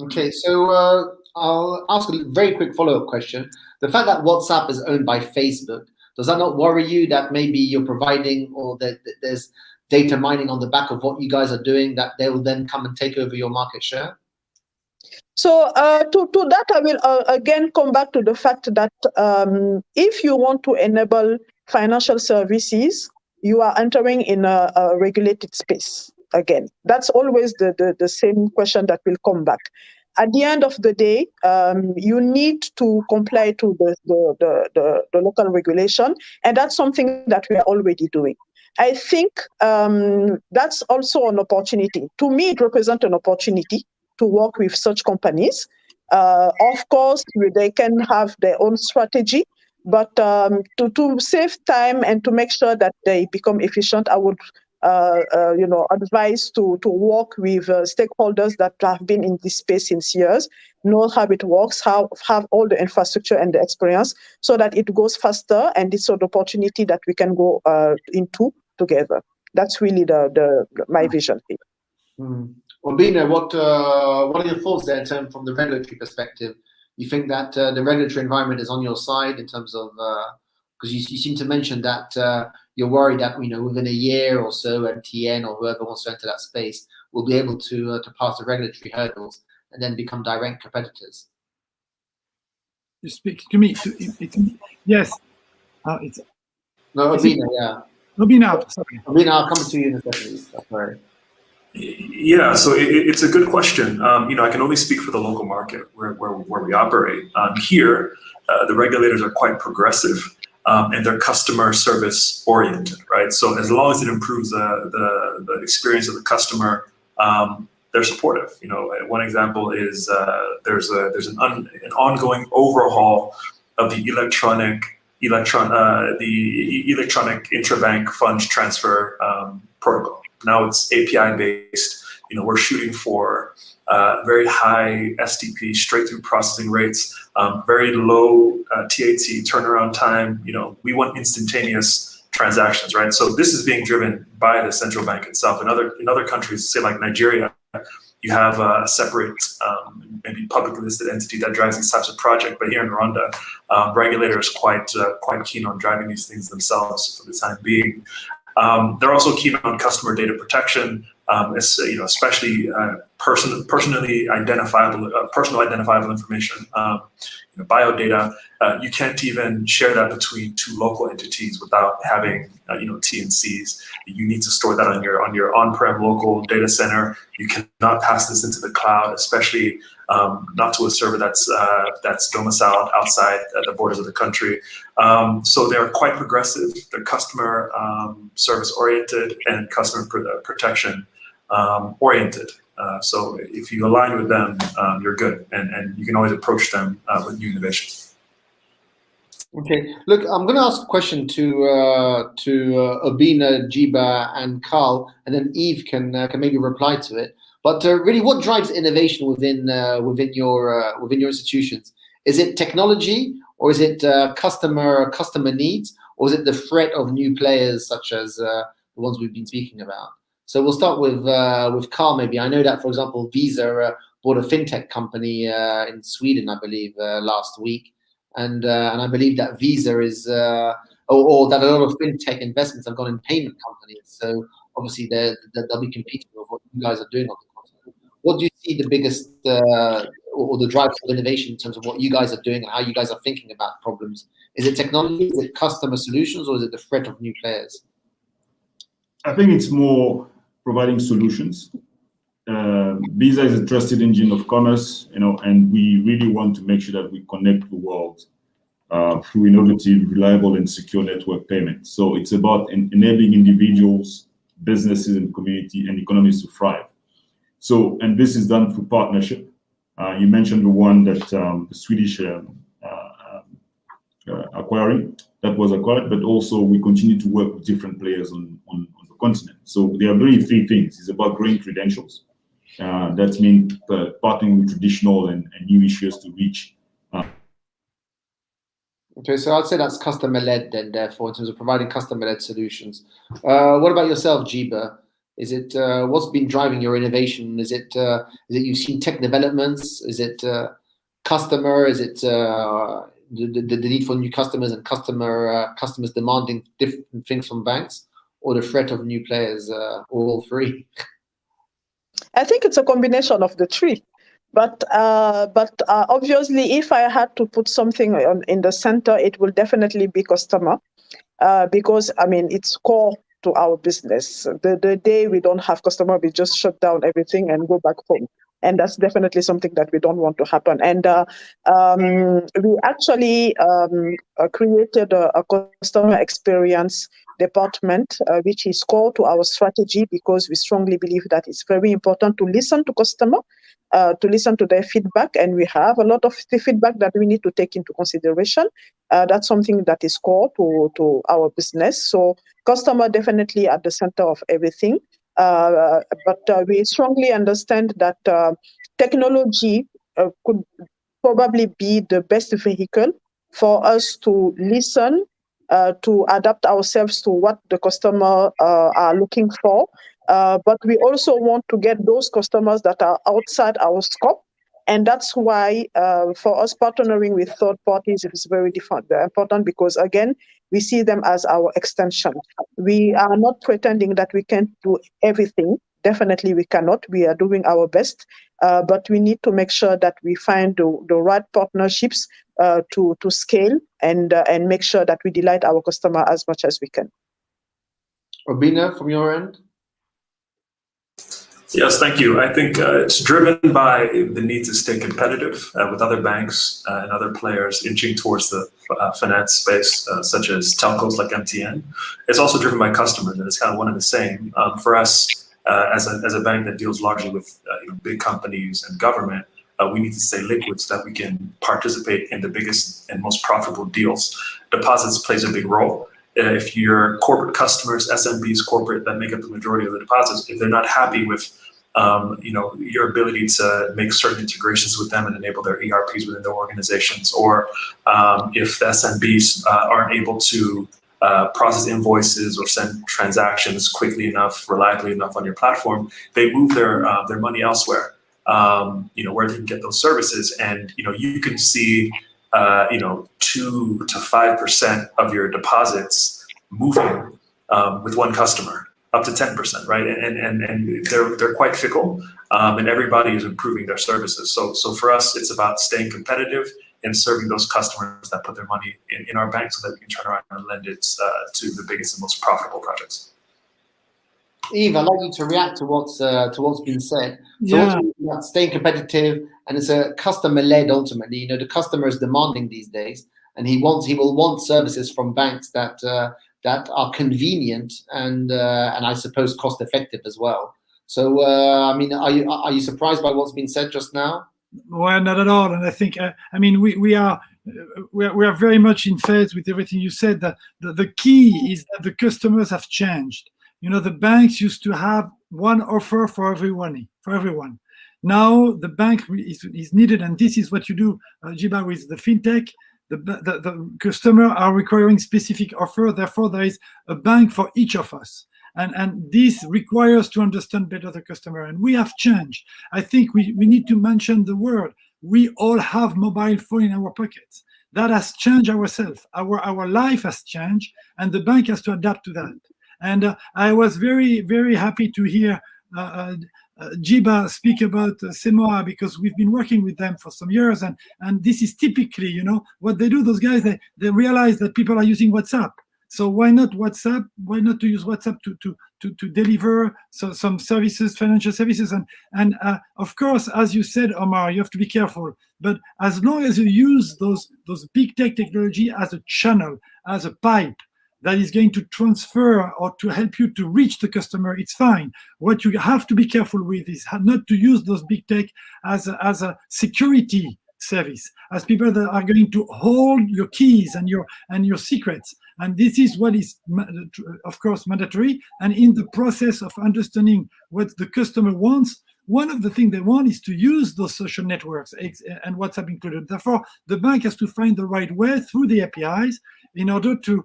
Okay, so I'll ask a very quick follow-up question. The fact that WhatsApp is owned by Facebook, does that not worry you that maybe you're providing or that there's data mining on the back of what you guys are doing, that they will then come and take over your market share? So to that, I will again come back to the fact that if you want to enable financial services, you are entering in a regulated space. Again, that's always the same question that will come back. At the end of the day, you need to comply to the local regulation, and that's something that we are already doing. I think that's also an opportunity. To me, it represents an opportunity to work with such companies. Of course, they can have their own strategy, but to save time and to make sure that they become efficient, I would advise to work with stakeholders that have been in this space since years, know how it works, have all the infrastructure and the experience, so that it goes faster, and it's an opportunity that we can go into together. That's really my vision here. Well, Bina, what are your thoughts there in terms from the regulatory perspective? You think that the regulatory environment is on your side in terms of, because you seem to mention that you're worried that within a year or so, MTN or whoever wants to enter that space will be able to pass the regulatory hurdles and then become direct competitors. You speak to me. Yes. No, Obina, yeah. Obina, sorry. Obina, I'll come to you in a second. Sorry. Yeah, so it's a good question. I can only speak for the local market where we operate. Here, the regulators are quite progressive and they're customer service oriented, right? So as long as it improves the experience of the customer, they're supportive. One example is there's an ongoing overhaul of the electronic intrabank funds transfer protocol. Now it's API based. We're shooting for very high SDP, straight through processing rates, very low TAT turnaround time. We want instantaneous transactions, right? So this is being driven by the central bank itself. In other countries, say like Nigeria, you have a separate, maybe publicly listed entity that drives these types of projects. But here in Rwanda, regulators quite keen on driving these things themselves for the time being. They're also keen on customer data protection, especially personally identifiable, personal identifiable information, biodata. You can't even share that between two local entities without having T&Cs. You need to store that on your on-prem local data center. You cannot pass this into the cloud, especially not to a server that's domiciled outside the borders of the country. So they're quite progressive. They're customer service oriented and customer protection oriented. So if you align with them, you're good, and you can always approach them with new innovation. Okay, look, I'm going to ask a question to Obina, Jeeba, and Carl, and then Eve can maybe reply to it. But really, what drives innovation within your institutions? Is it technology, or is it customer needs, or is it the threat of new players such as the ones we've been speaking about? So we'll start with Carl. Maybe I know that, for example, Visa bought a fintech company in Sweden, I believe, last week. And I believe that Visa is, or that a lot of fintech investments have gone in payment companies. So obviously they'll be competing with what you guys are doing on the continent. What do you see the biggest or the drive for innovation in terms of what you guys are doing and how you guys are thinking about problems? Is it technology? Is it customer solutions, or is it the threat of new players? I think it's more providing solutions. Visa is a trusted engine of commerce, and we really want to make sure that we connect the world through innovative, reliable, and secure network payments. So it's about enabling individuals, businesses, and community and economies to thrive. So, and this is done through partnership. You mentioned the one that the Swedish acquiring that was acquired, but also we continue to work with different players on the continent. So they are doing three things. It's about growing credentials. That means partnering with traditional and new issuers to reach. Okay, so I'd say that's customer-led then, therefore, in terms of providing customer-led solutions. What about yourself, Jeeba? Is it what's been driving your innovation? Is it you've seen tech developments? Is it customer? Is it the need for new customers and customers demanding different things from banks, or the threat of new players, or all three? I think it's a combination of the three. But obviously, if I had to put something in the center, it will definitely be customer, because I mean it's core to our business. The day we don't have customer, we just shut down everything and go back home. And that's definitely something that we don't want to happen. And we actually created a customer experience department, which is core to our strategy, because we strongly believe that it's very important to listen to customer, to listen to their feedback, and we have a lot of the feedback that we need to take into consideration. That's something that is core to our business. So customer definitely at the center of everything. But we strongly understand that technology could probably be the best vehicle for us to listen, to adapt ourselves to what the customer are looking for. But we also want to get those customers that are outside our scope. And that's why for us, partnering with third parties is very important, because, again, we see them as our extension. We are not pretending that we can do everything. Definitely we cannot. We are doing our best, but we need to make sure that we find the right partnerships to scale and make sure that we delight our customer as much as we can. Obina, from your end? Yes, thank you. I think it's driven by the need to stay competitive with other banks and other players inching towards the finance space, such as telcos like MTN. It's also driven by customers, and it's kind of one and the same. For us, as a bank that deals largely with big companies and government, we need to stay liquid so that we can participate in the biggest and most profitable deals. Deposits plays a big role. If your corporate customers, SMBs, corporate, that make up the majority of the deposits, if they're not happy with your ability to make certain integrations with them and enable their ERPs within their organizations, or if the SMBs aren't able to process invoices or send transactions quickly enough, reliably enough on your platform, they move their money elsewhere, where they can get those services. And you can see 2 to 5% of your deposits moving with one customer, up to 10%, right? And they're quite fickle, and everybody is improving their services. So for us, it's about staying competitive and serving those customers that put their money in our bank, so that we can turn around and lend it to the biggest and most profitable projects. Eve, I'd like you to react to what's been said. So Yeah. about staying competitive, and it's a customer-led ultimately. The customer is demanding these days, and he will want services from banks that are convenient and I suppose cost-effective as well. So I mean, are you surprised by what's been said just now? Well, not at all. And I think, we are, we are very much in phase with everything you said. The key is that the customers have changed. The banks used to have one offer for everyone. Now the bank is needed, and this is what you do, Jeeba, with the fintech. The customer are requiring specific offer. Therefore, there is a bank for each of us. And this requires to understand better the customer. And we have changed. I think we need to mention the word. We all have mobile phone in our pockets. That has changed ourselves. Our life has changed, and the bank has to adapt to that. And I was very, very happy to hear Jeeba speak about Semoa, because we've been working with them for some years, and this is typically, what they do. Those guys, they realize that people are using WhatsApp. So why not WhatsApp? Why not to use WhatsApp to deliver some services, financial services? And of course, as you said, Omar, you have to be careful. But as long as you use those big tech technology as a channel, as a pipe that is going to transfer or to help you to reach the customer, it's fine. What you have to be careful with is not to use those big tech as a security service, as people that are going to hold your keys and your secrets. And this is what is, of course, mandatory. And in the process of understanding what the customer wants, one of the things they want is to use those social networks, and WhatsApp included. Therefore, the bank has to find the right way through the APIs in order to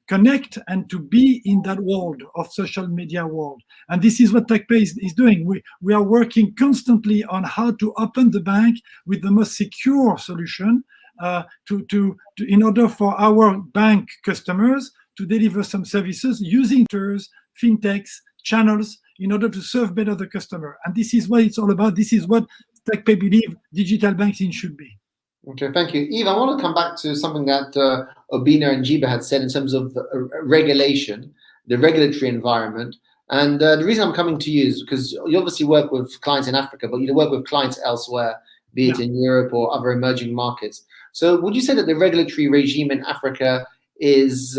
connect and to be in that world of social media world. And this is what TechPay is doing. We are working constantly on how to open the bank with the most secure solution in order for our bank customers to deliver some services using tools, fintechs, channels, in order to serve better the customer. And this is what it's all about. This is what TechPay believe digital banking should be. Okay, thank you. Yves, I want to come back to something that Obina and Jeeba had said in terms of regulation, the regulatory environment. And the reason I'm coming to you is because you obviously work with clients in Africa, but you work with clients elsewhere, be it in Europe or other emerging markets. So would you say that the regulatory regime in Africa is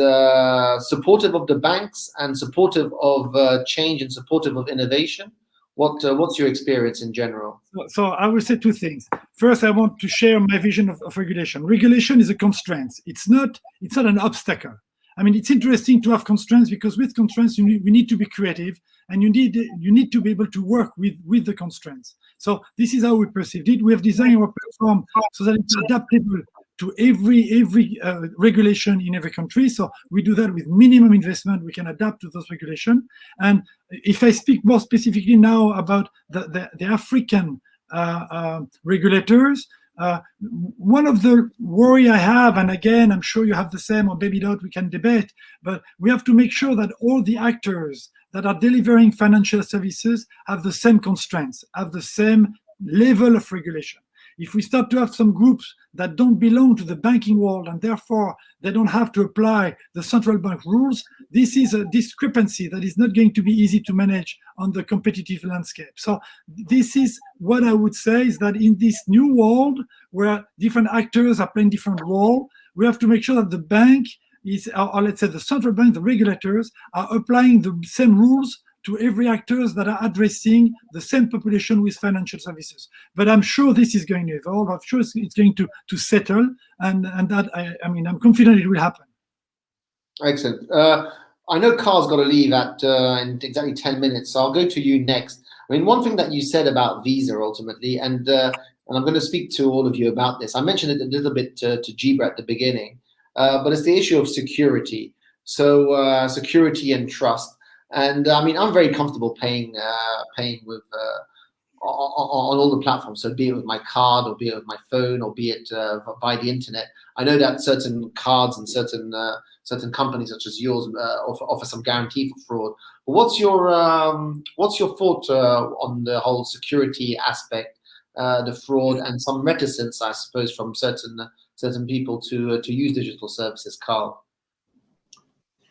supportive of the banks and supportive of change and supportive of innovation? What's your experience in general? So I will say two things. First, I want to share my vision of regulation. Regulation is a constraint. It's not an obstacle. I mean, it's interesting to have constraints, because with constraints, we need to be creative, and you need to be able to work with the constraints. So this is how we perceived it. We have designed our platform so that it's adaptable to every regulation in every country. So we do that with minimum investment. We can adapt to those regulations. And if I speak more specifically now about the African regulators, one of the worry I have, and again, I'm sure you have the same, or maybe not, we can debate, but we have to make sure that all the actors that are delivering financial services have the same constraints, have the same level of regulation. If we start to have some groups that don't belong to the banking world, and therefore they don't have to apply the central bank rules, this is a discrepancy that is not going to be easy to manage on the competitive landscape. So this is what I would say, is that in this new world where different actors are playing different roles, we have to make sure that the bank is, or let's say the central bank, the regulators, are applying the same rules to every actors that are addressing the same population with financial services. But I'm sure this is going to evolve. I'm sure it's going to settle, and that I mean, I'm confident it will happen. Excellent. I know Carl's got to leave at in exactly 10 minutes, so I'll go to you next. I mean, one thing that you said about Visa ultimately, and I'm going to speak to all of you about this. I mentioned it a little bit to Jeeba at the beginning, but it's the issue of security. So security and trust. And I mean, I'm very comfortable paying with on all the platforms. So be it with my card, or be it with my phone, or be it by the internet. I know that certain cards and certain companies such as yours offer some guarantee for fraud. But what's your thought on the whole security aspect, the fraud, and some reticence, I suppose, from certain people to use digital services? Carl.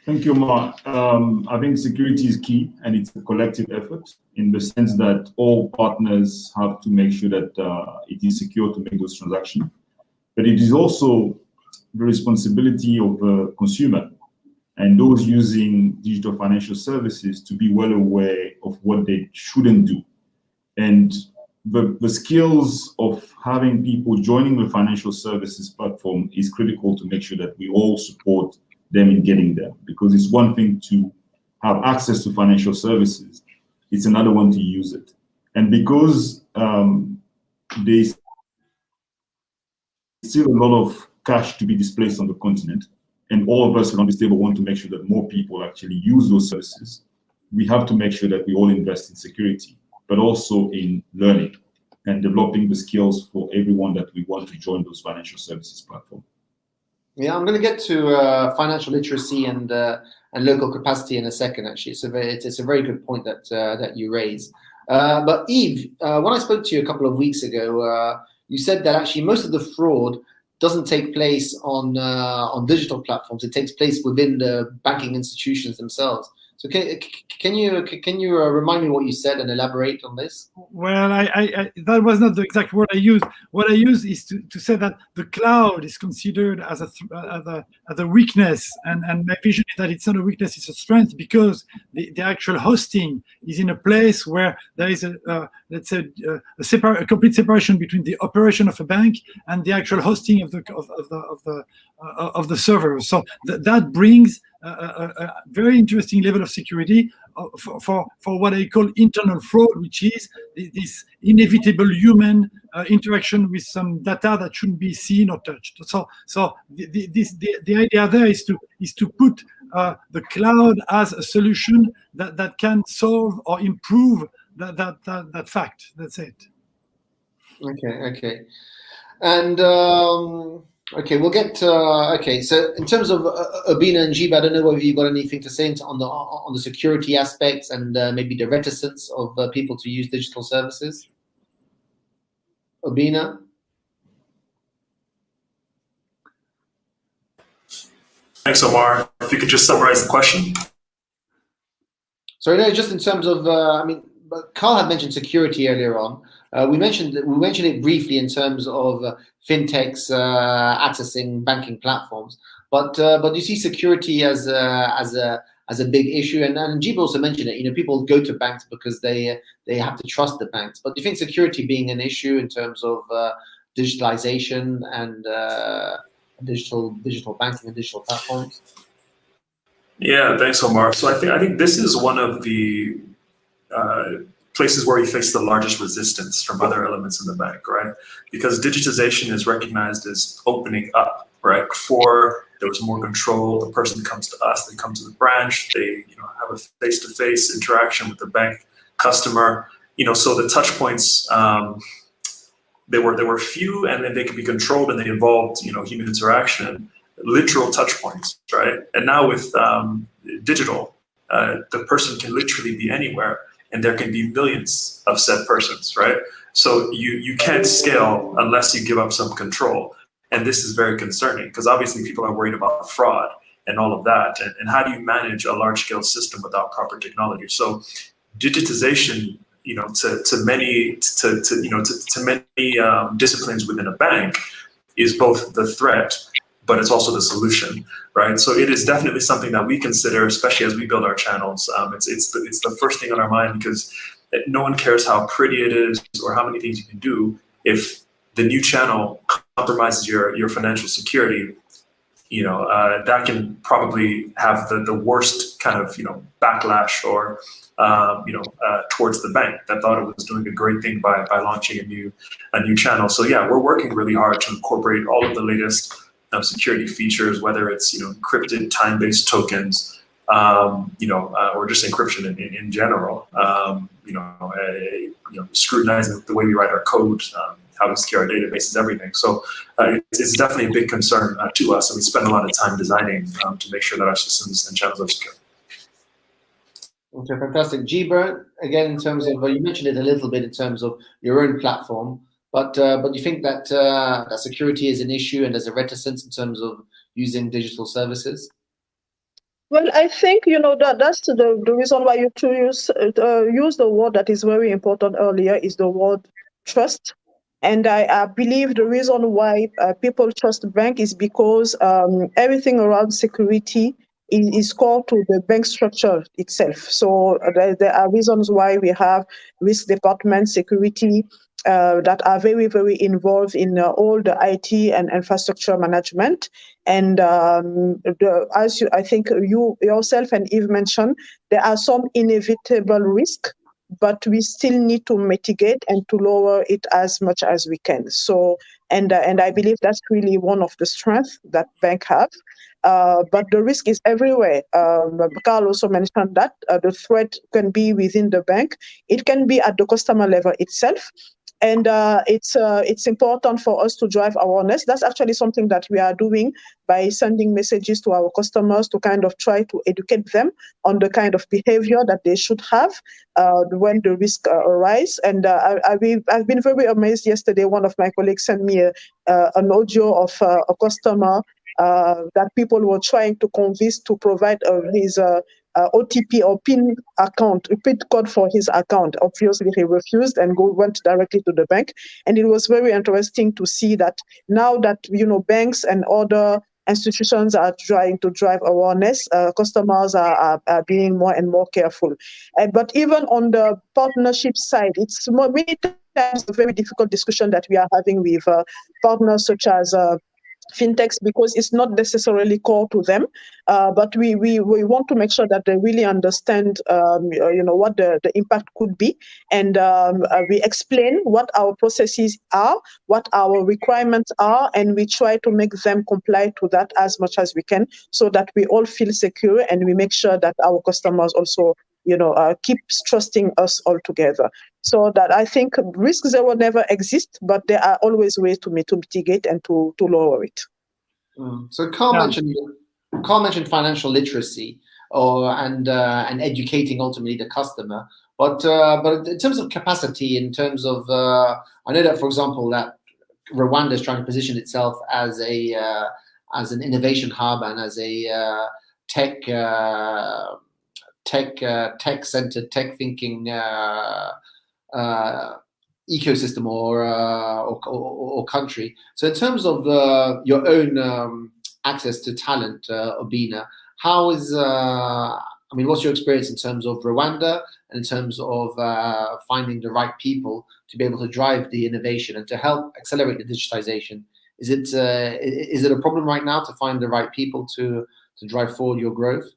Thank you, Omar. I think security is key, and it's a collective effort in the sense that all partners have to make sure that it is secure to make those transactions. But it is also the responsibility of the consumer and those using digital financial services to be well aware of what they shouldn't do. And the skills of having people joining the financial services platform is critical to make sure that we all support them in getting there. Because it's one thing to have access to financial services, it's another one to use it. And because there's still a lot of cash to be displaced on the continent, and all of us around this table want to make sure that more people actually use those services, we have to make sure that we all invest in security, but also in learning and developing the skills for everyone that we want to join those financial services platform. Yeah, I'm going to get to financial literacy and local capacity in a second. Actually, it's a very good point that you raise. But Yves, when I spoke to you a couple of weeks ago, you said that actually most of the fraud doesn't take place on digital platforms. It takes place within the banking institutions themselves. So can you remind me what you said and elaborate on this? Well, I that was not the exact word I used. What I used is to say that the cloud is considered as a weakness, and my vision is that it's not a weakness, it's a strength, because the actual hosting is in a place where there is let's say a complete separation between the operation of a bank and the actual hosting of the server. So that brings a very interesting level of security for what I call internal fraud, which is this inevitable human interaction with some data that shouldn't be seen or touched. So the idea there is to put the cloud as a solution that can solve or improve that fact. That's it. Okay. And okay, we'll get okay. So in terms of Obina and Jeeba, I don't know whether you've got anything to say on the security aspects and maybe the reticence of people to use digital services. Obina? Thanks, Omar. If you could just summarize the question. Sorry, no, just in terms of, I mean, Carl had mentioned security earlier on. We mentioned it briefly in terms of fintechs accessing banking platforms, but you see security as a big issue, and Jeeba also mentioned it. You know, people go to banks because they have to trust the banks. But do you think security being an issue in terms of digitalization and digital banking and digital platforms? Yeah, thanks, Omar. So I think this is one of the places where we face the largest resistance from other elements in the bank, right? Because digitization is recognized as opening up, right? Before there was more control, the person comes to us, they come to the branch, they have a face-to-face interaction with the bank customer, so the touch points, there were few, and then they could be controlled, and they involved, human interaction, literal touch points, right? And now with digital, the person can literally be anywhere, and there can be millions of said persons, right? So you can't scale unless you give up some control. And this is very concerning because obviously people are worried about fraud and all of that. And how do you manage a large scale system without proper technology? So digitization, to many disciplines within a bank is both the threat, but it's also the solution, right? So it is definitely something that we consider, especially as we build our channels. It's the first thing on our mind because no one cares how pretty it is or how many things you can do. If the new channel compromises your financial security, that can probably have the worst kind of backlash or towards the bank that thought it was doing a great thing by launching a new channel. So yeah, we're working really hard to incorporate all of the latest security features, whether it's encrypted time-based tokens, or just encryption in general. Scrutinizing the way we write our code, how we secure our databases, everything. So it's definitely a big concern to us, and we spend a lot of time designing to make sure that our systems and channels are secure. Okay, fantastic. Jeeba, again, in terms of you mentioned it a little bit in terms of your own platform. But you think that that security is an issue and there's a reticence in terms of using digital services? Well, I think that's the reason why you use the word that is very important earlier is the word trust. And I believe the reason why people trust the bank is because everything around security is core to the bank structure itself. So there are reasons why we have risk department, security, that are very, very involved in all the IT and infrastructure management. And I think you yourself and Eve mentioned, there are some inevitable risks, but we still need to mitigate and to lower it as much as we can. So, and I believe that's really one of the strengths that bank have. But the risk is everywhere. Carl also mentioned that the threat can be within the bank. It can be at the customer level itself. And it's important for us to drive awareness. That's actually something that we are doing by sending messages to our customers to kind of try to educate them on the kind of behavior that they should have when the risk arise. And I've been very amazed yesterday. One of my colleagues sent me an audio of a customer that people were trying to convince to provide his OTP or PIN account, a PIN code for his account. Obviously, he refused and went directly to the bank. And it was very interesting to see that now that banks and other institutions are trying to drive awareness, customers are being more and more careful. But even on the partnership side, it's many times a very difficult discussion that we are having with partners such as fintechs, because it's not necessarily core to them, but we want to make sure that they really understand what the impact could be, and we explain what our processes are, what our requirements are, and we try to make them comply to that as much as we can, so that we all feel secure and we make sure that our customers also keep trusting us all together. So that I think risk zero never exist, but there are always ways to mitigate and to lower it. So Carl mentioned financial literacy and educating ultimately the customer. But in terms of capacity, in terms of I know that, for example, that Rwanda is trying to position itself as an innovation hub and as a tech-centered, tech-thinking ecosystem or country. So in terms of your own access to talent, Obina, how is what's your experience in terms of Rwanda and in terms of finding the right people to be able to drive the innovation and to help accelerate the digitization? Is it a problem right now to find the right people to drive forward your growth?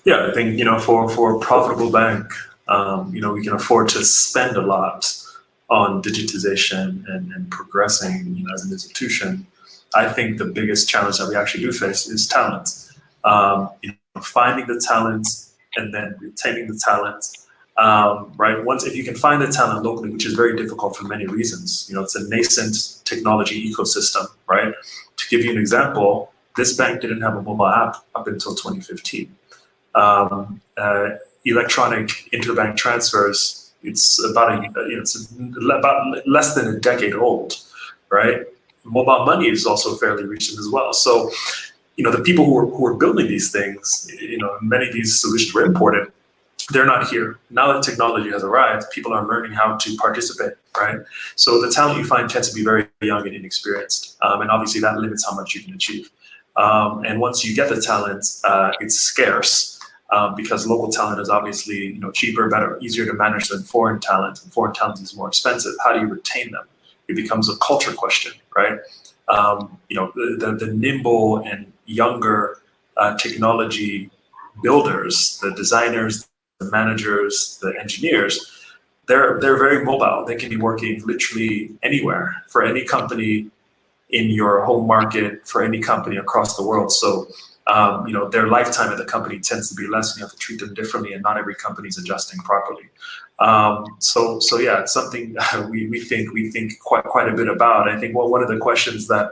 Yeah, I think for a profitable bank, we can afford to spend a lot on digitization and progressing as an institution. I think the biggest challenge that we actually do face is talent. Finding the talent and then retaining the talent. Right? If you can find the talent locally, which is very difficult for many reasons. It's a nascent technology ecosystem, right? To give you an example, this bank didn't have a mobile app up until 2015. Electronic interbank transfers, it's about less than a decade old, right? Mobile money is also fairly recent as well. So, the people who are building these things, many of these solutions were imported. They're not here. Now that technology has arrived, people are learning how to participate, right? So the talent you find tends to be very young and inexperienced. And obviously that limits how much you can achieve. And once you get the talent, it's scarce. Because local talent is obviously cheaper, better, easier to manage than foreign talent, and foreign talent is more expensive. How do you retain them? It becomes a culture question, right? The nimble and younger technology builders, the designers, the managers, the engineers, they're very mobile. They can be working literally anywhere for any company in your home market, for any company across the world. So their lifetime at the company tends to be less, and you have to treat them differently, and not every company is adjusting properly. So yeah, it's something we think quite a bit about. I think one of the questions that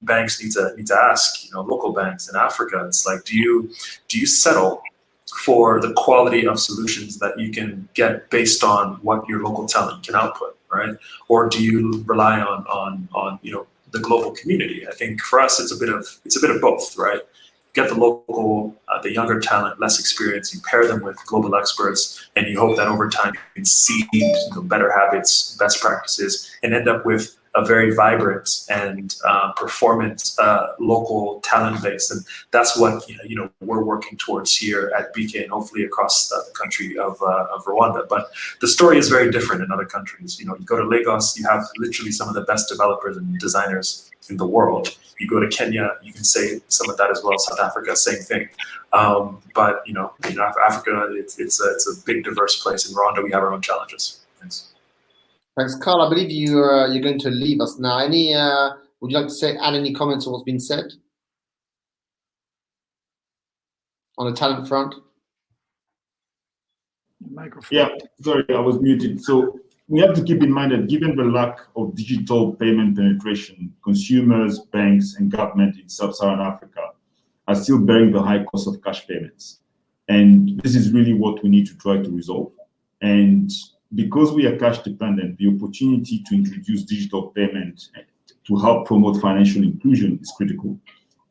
banks need to ask, local banks in Africa, it's like, do you settle for the quality of solutions that you can get based on what your local talent can output, right? Or do you rely on the global community? I think for us, it's a bit of both, right? Get the local, the younger talent, less experience, you pair them with global experts, and you hope that over time you can seed better habits, best practices, and end up with a very vibrant and performant local talent base, and that's what we're working towards here at BK and hopefully across the country of Rwanda. But the story is very different in other countries. You go to Lagos, you have literally some of the best developers and designers in the world. You go to Kenya, you can say some of that as well. South Africa, same thing. But Africa, it's a big, diverse place. In Rwanda, we have our own challenges. Thanks. Thanks, Carl. I believe you're going to leave us now. Would you like to add any comments on what's been said on the talent front? Microphone. Yeah, sorry, I was muted. So we have to keep in mind that given the lack of digital payment penetration, consumers, banks, and government in sub-Saharan Africa are still bearing the high cost of cash payments. And this is really what we need to try to resolve. And because we are cash dependent, the opportunity to introduce digital payment to help promote financial inclusion is critical.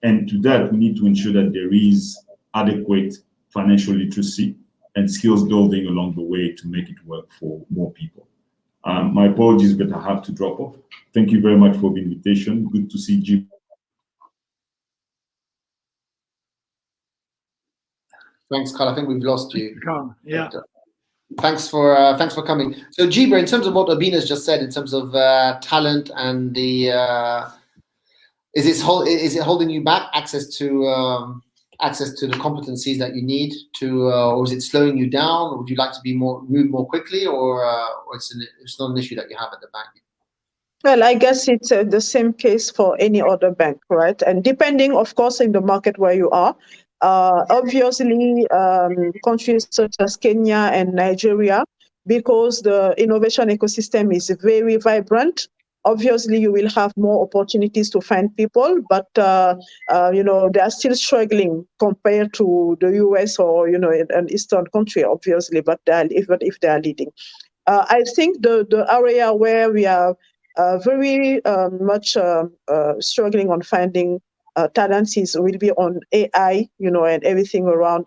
And to that, we need to ensure that there is adequate financial literacy and skills building along the way to make it work for more people. My apologies, but I have to drop off. Thank you very much for the invitation. Good to see Jeeba. Thanks, Carl. I think we've lost you. Carl, yeah. Thanks for coming. So Jeeba, in terms of what Obina's just said, in terms of talent and the is it holding you back access to the competencies that you need to, or is it slowing you down? Or would you like to move more quickly, or it's not an issue that you have at the bank? Well, I guess it's the same case for any other bank, right? And depending, of course, in the market where you are. Obviously, countries such as Kenya and Nigeria, because the innovation ecosystem is very vibrant, obviously you will have more opportunities to find people, but they are still struggling compared to the US or an Eastern country, obviously, but even if they are leading. I think the area where we are very much struggling on finding talents will be on AI, and everything around,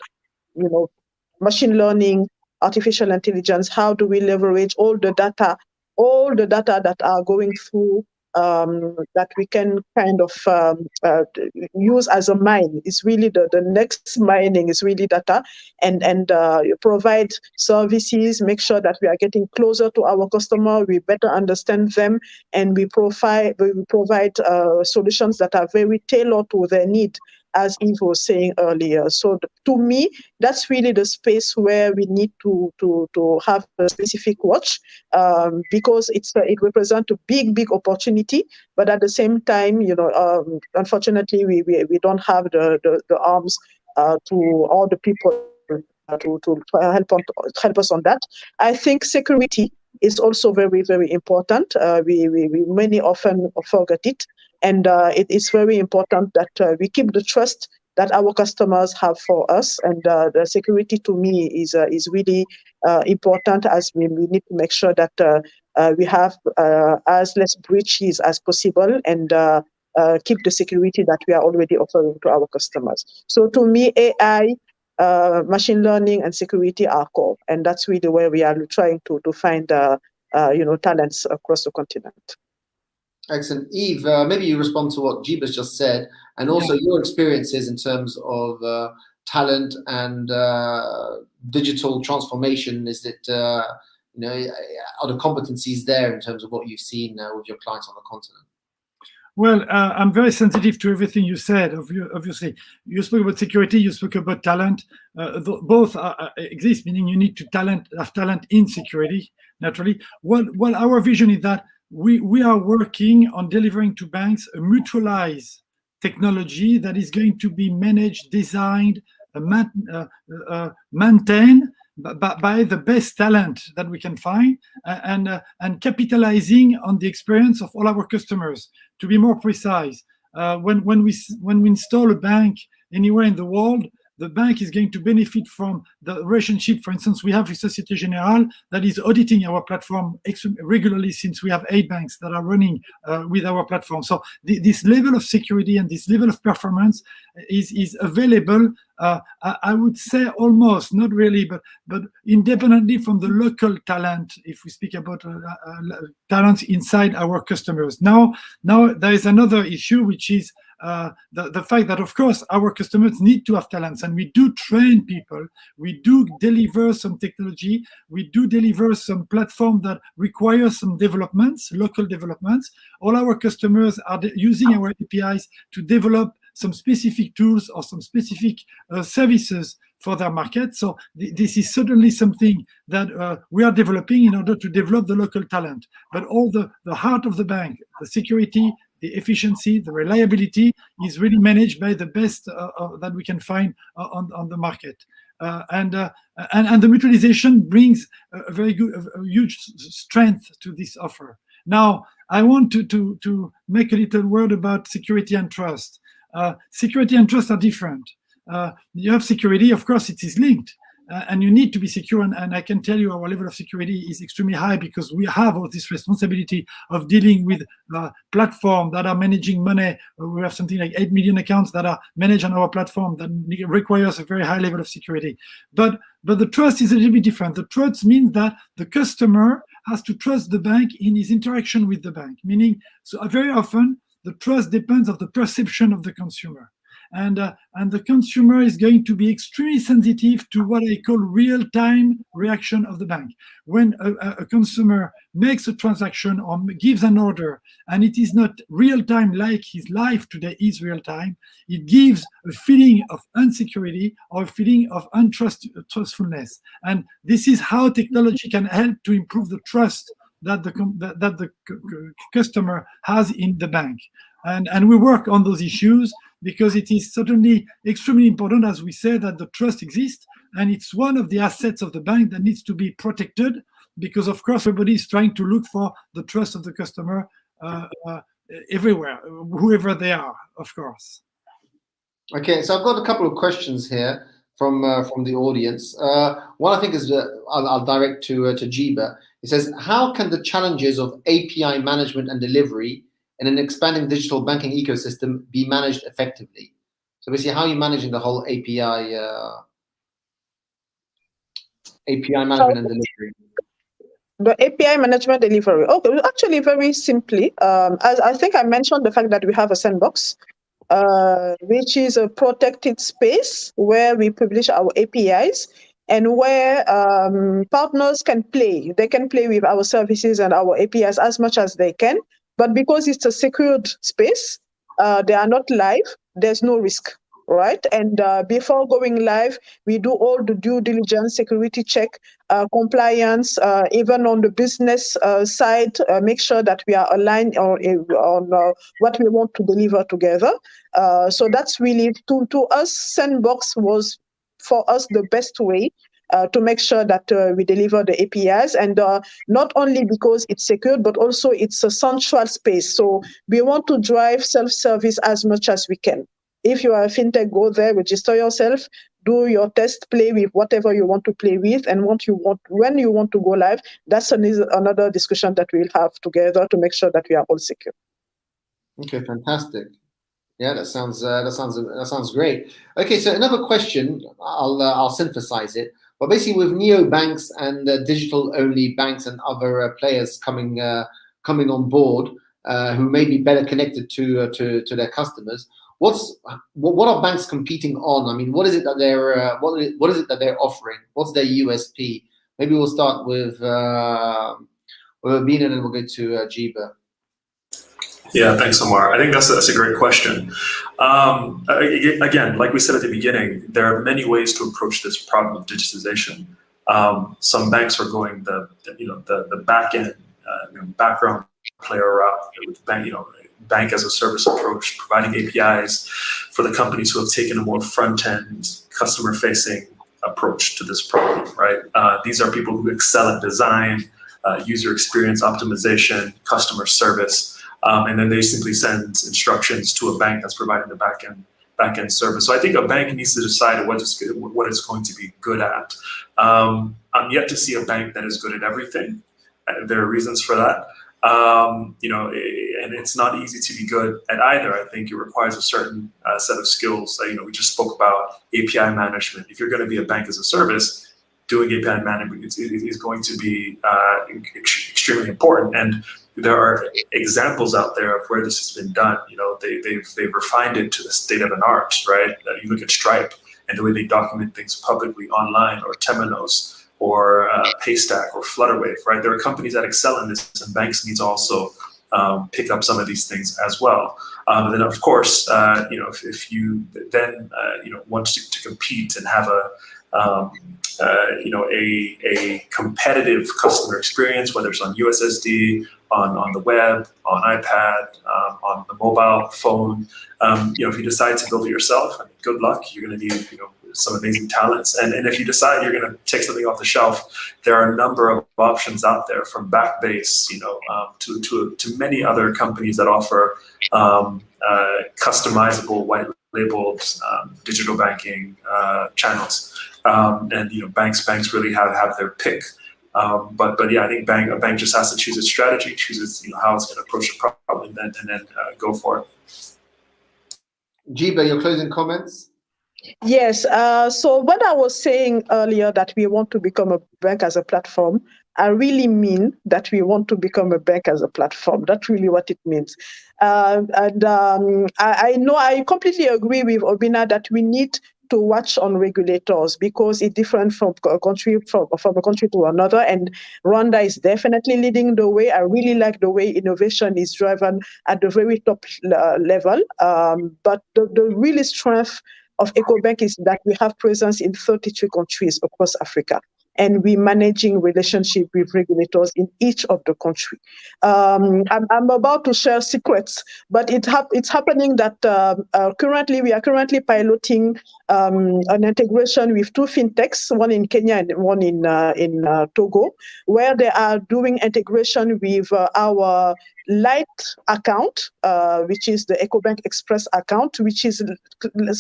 machine learning, artificial intelligence. How do we leverage all the data that are going through that we can kind of use as a mine? Is really the next mining is really data, and provide services, make sure that we are getting closer to our customer, we better understand them, and we provide solutions that are very tailored to their need, as Eve was saying earlier. So to me, that's really the space where we need to have a specific watch, because it represents a big opportunity. But at the same time, unfortunately, we don't have the arms to all the people to help us on that. I think security is also very, very important. We many often forget it. And it is very important that we keep the trust that our customers have for us. And the security, to me, is really important, as we need to make sure that we have as less breaches as possible, and keep the security that we are already offering to our customers. So to me, AI, machine learning, and security are core. And that's really where we are trying to find talents across the continent. Excellent. Eve, maybe you respond to what Jeeba's just said, and also your experiences in terms of talent and digital transformation. Is it, are the competencies there in terms of what you've seen with your clients on the continent? Well, I'm very sensitive to everything you said. Obviously, you spoke about security, you spoke about talent. Both exist, meaning you need to have talent in security, naturally. Well, our vision is that we are working on delivering to banks a mutualized technology that is going to be managed, designed, maintained by the best talent that we can find, and capitalizing on the experience of all our customers. To be more precise, when we install a bank anywhere in the world, the bank is going to benefit from the relationship. For instance, we have with Société Générale that is auditing our platform regularly, since we have 8 banks that are running with our platform. So this level of security and this level of performance is available I would say almost, not really, but independently from the local talent, if we speak about talent inside our customers. Now there is another issue, which is the fact that, of course, our customers need to have talents, and we do train people. We do deliver some technology. We do deliver some platform that requires some developments, local developments. All our customers are using our APIs to develop some specific tools or some specific services for their market. So this is certainly something that we are developing in order to develop the local talent. But all the heart of the bank, the security, the efficiency, the reliability is really managed by the best that we can find on the market. And the mutualization brings a very good, a huge strength to this offer. Now, I want to make a little word about security and trust. Security and trust are different. You have security, of course, it is linked, and you need to be secure. And I can tell you our level of security is extremely high because we have all this responsibility of dealing with platforms that are managing money. We have something like 8 million accounts that are managed on our platform that requires a very high level of security. But the trust is a little bit different. The trust means that the customer has to trust the bank in his interaction with the bank, meaning, so very often, the trust depends on the perception of the consumer. And the consumer is going to be extremely sensitive to what I call real-time reaction of the bank. When a consumer makes a transaction or gives an order, and it is not real-time like his life today is real-time, it gives a feeling of insecurity or a feeling of untrustfulness. And this is how technology can help to improve the trust that the customer has in the bank. And we work on those issues because it is certainly extremely important, as we say, that the trust exists, and it's one of the assets of the bank that needs to be protected because, of course, everybody is trying to look for the trust of the customer everywhere, whoever they are, of course. Okay, so I've got a couple of questions here from the audience. One I think is I'll direct to Jeeba. It says, how can the challenges of API management and delivery in an expanding digital banking ecosystem be managed effectively? So basically, how are you managing the whole API management and delivery? The API management delivery. Okay, actually, very simply, as I think I mentioned, the fact that we have a sandbox, which is a protected space where we publish our APIs and where partners can play. They can play with our services and our APIs as much as they can. But because it's a secured space, they are not live, there's no risk, right? And before going live, we do all the due diligence, security check, compliance, even on the business side, make sure that we are aligned on what we want to deliver together. So that's really, to us, Sandbox was, for us, the best way to make sure that we deliver the APIs, and not only because it's secure, but also it's a central space. So we want to drive self-service as much as we can. If you are a fintech, go there, register yourself, do your test, play with whatever you want to play with, and when you want to go live, that's another discussion that we'll have together to make sure that we are all secure. Okay, fantastic. Yeah, that sounds great. Okay, so another question, I'll synthesize it. But basically, with neobanks and digital-only banks and other players coming on board, who may be better connected to their customers, what are banks competing on? I mean, what is it that they're offering? What's their USP? Maybe we'll start with Abina, and then we'll go to Jeeba. Yeah, thanks, Omar. I think that's a great question. Again, like we said at the beginning, there are many ways to approach this problem of digitization. Some banks are going the back end, background player route with bank as a service approach, providing APIs for the companies who have taken a more front end, customer facing approach to this problem. Right? These are people who excel at design, user experience optimization, customer service. And then they simply send instructions to a bank that's providing the back end service. So I think a bank needs to decide what it's going to be good at. I'm yet to see a bank that is good at everything. There are reasons for that. And it's not easy to be good at either. I think it requires a certain set of skills. We just spoke about API management. If you're going to be a bank as a service, doing API management is going to be extremely important. And there are examples out there of where this has been done. They've refined it to the state of an art, right? You look at Stripe and the way they document things publicly online, or Temenos, or Paystack, or Flutterwave, right? There are companies that excel in this, and banks need to also pick up some of these things as well. And then, of course, if you then want to compete and have a competitive customer experience, whether it's on USSD, on the web, on iPad, on the mobile phone, if you decide to build it yourself, good luck. You're going to need some amazing talents. And if you decide you're going to take something off the shelf, there are a number of options out there, from Backbase, to many other companies that offer customizable, white-labeled digital banking channels. And banks really have their pick. But yeah, I think a bank just has to choose its strategy, chooses how it's going to approach the problem, and then go for it. Jeeba, your closing comments? Yes. So when I was saying earlier that we want to become a bank as a platform, I really mean that we want to become a bank as a platform. That's really what it means. I know I completely agree with Obina that we need to watch on regulators, because it's different from a country to another. And Rwanda is definitely leading the way. I really like the way innovation is driven at the very top level. But the really strength of EcoBank is that we have presence in 33 countries across Africa, and we're managing relationship with regulators in each of the country. I'm about to share secrets, but it's happening that we are currently piloting an integration with two fintechs, one in Kenya and one in Togo, where they are doing integration with our Light account, which is the EcoBank Express account, which is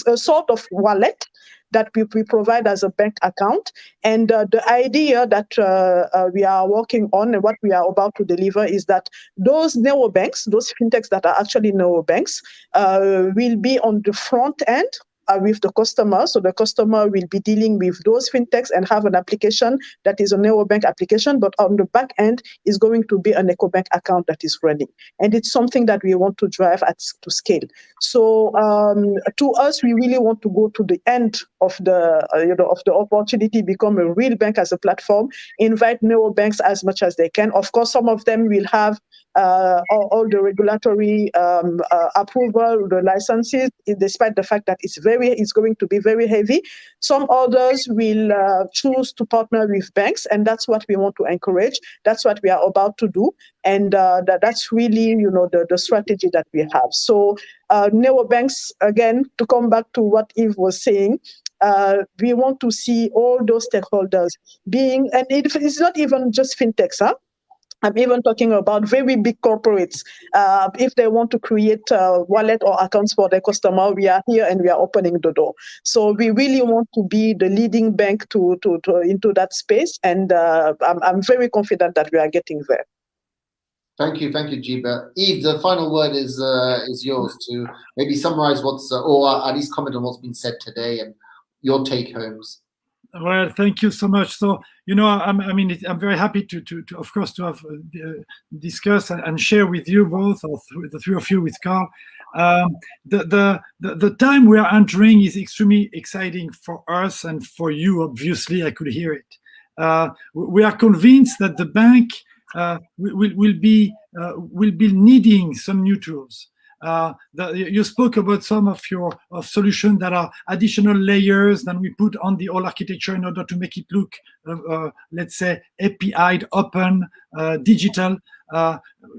a sort of wallet that we provide as a bank account. And the idea that we are working on and what we are about to deliver is that those neobanks, those fintechs that are actually neobanks, will be on the front end with the customer. So the customer will be dealing with those fintechs and have an application that is a neobank application, but on the back end is going to be an EcoBank account that is running. And it's something that we want to drive to scale. So to us, we really want to go to the end of the opportunity, become a real bank as a platform, invite neobanks as much as they can. Of course, some of them will have all the regulatory approval, the licenses, despite the fact that it's going to be very heavy. Some others will choose to partner with banks, and that's what we want to encourage. That's what we are about to do, and that's really the strategy that we have. So neobanks, again, to come back to what Yves was saying, we want to see all those stakeholders being, and it's not even just fintechs, huh? I'm even talking about very big corporates. If they want to create a wallet or accounts for their customer, we are here and we are opening the door. So we really want to be the leading bank to into that space, and I'm very confident that we are getting there. Thank you, Jeeba. Yves, the final word is yours to maybe summarize or at least comment on what's been said today and your take homes. Well, thank you so much. So, I'm very happy to of course, to have discussed and share with you both, or the three of you with Carl. The time we are entering is extremely exciting for us and for you. Obviously, I could hear it. We are convinced that the bank will be needing some new tools. You spoke about some of solutions that are additional layers than we put on the whole architecture in order to make it look, let's say, API'd, open, digital.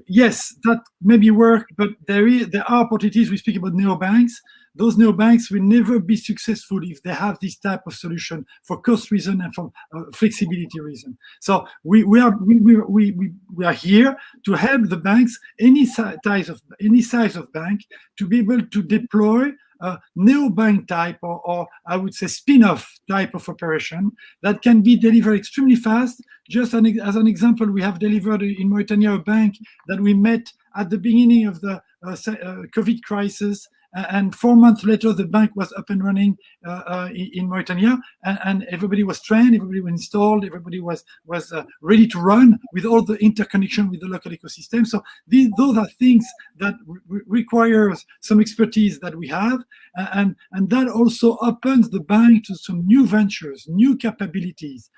Yes, that maybe work, but there are opportunities. We speak about neobanks. Those neobanks will never be successful if they have this type of solution for cost reason and for flexibility reason. So we are here to help the banks, any size of bank, to be able to deploy neobank type or I would say spin-off type of operation that can be delivered extremely fast. Just as an example, we have delivered in Mauritania a bank that we met at the beginning of the COVID crisis, and 4 months later the bank was up and running in Mauritania, and everybody was trained, everybody was installed, everybody was ready to run with all the interconnection with the local ecosystem. So those are things that requires some expertise that we have, and that also opens the bank to some new ventures, new capabilities,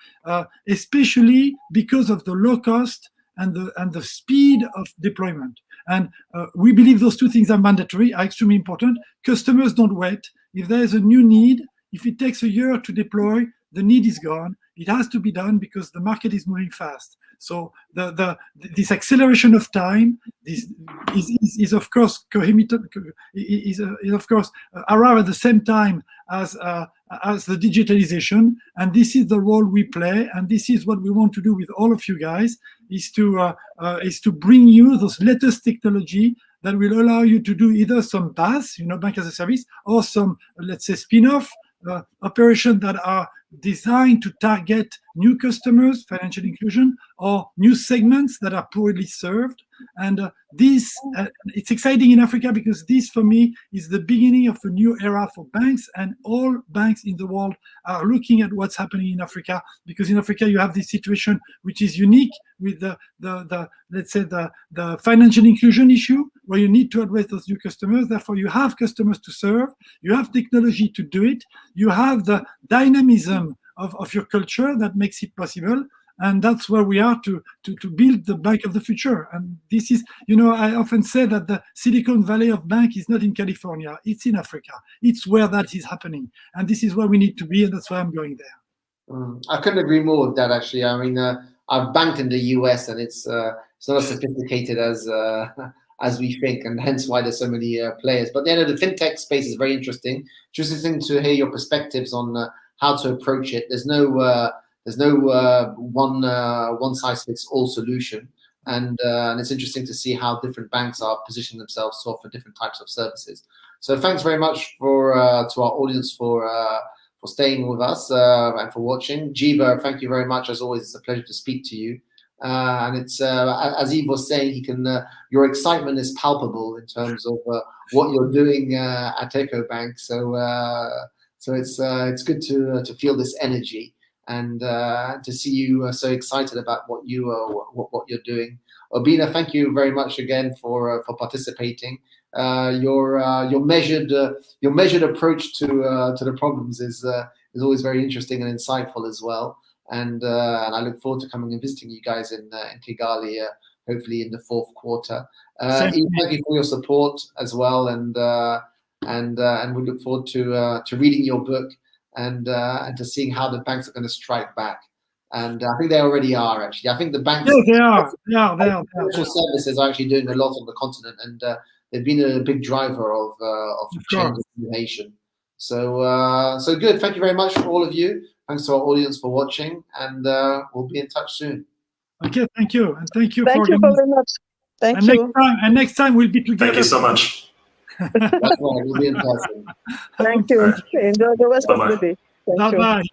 especially because of the low cost and the speed of deployment. And we believe those two things are mandatory, are extremely important. Customers don't wait. If there is a new need, if it takes a year to deploy, the need is gone. It has to be done because the market is moving fast. So this acceleration of time is of course is of course arrive at the same time as the digitalization, and this is the role we play, and this is what we want to do with all of you guys, is to bring you those latest technology that will allow you to do either some BaaS, bank as a service, or some, let's say, spin-off operations that are designed to target new customers, financial inclusion, or new segments that are poorly served. And it's exciting in Africa because this, for me, is the beginning of a new era for banks, and all banks in the world are looking at what's happening in Africa, because in Africa you have this situation which is unique with the let's say the financial inclusion issue, where you need to address those new customers. Therefore, you have customers to serve, you have technology to do it, you have the dynamism of your culture that makes it possible. And that's where we are to build the bank of the future. And this is, I often say that the Silicon Valley of bank is not in California, it's in Africa. It's where that is happening. And this is where we need to be, and that's why I'm going there. I couldn't agree more with that, actually. I mean, I've banked in the US, and it's not as sophisticated as we think, and hence why there's so many players. But the fintech space is very interesting. Interesting to hear your perspectives on how to approach it. There's no one size fits all solution, and it's interesting to see how different banks are positioning themselves to offer different types of services. So thanks very much to our audience for staying with us and for watching. Jeeba, thank you very much. As always, it's a pleasure to speak to you. And it's as Yves was saying, your excitement is palpable in terms of what you're doing at EcoBank. So it's good to feel this energy, and to see you so excited about what you're doing. Obina, thank you very much again for participating. Your measured approach to the problems is always very interesting and insightful as well. And I look forward to coming and visiting you guys in Kigali, hopefully in the fourth quarter. Thank you for your support as well, and we look forward to reading your book and to seeing how the banks are going to strike back. And I think they already are, actually. I think the banks, they are. Financial services are actually doing a lot on the continent, and they've been a big driver of change in the nation. So good. Thank you very much for all of you. Thanks to our audience for watching, and we'll be in touch soon. Okay, thank you, and thank you. Thank you very much. Thank you. Next time we'll be together. Thank you so much. That's right. We'll be in person. Thank you. Enjoy the rest of the day. Thank you. Bye-bye.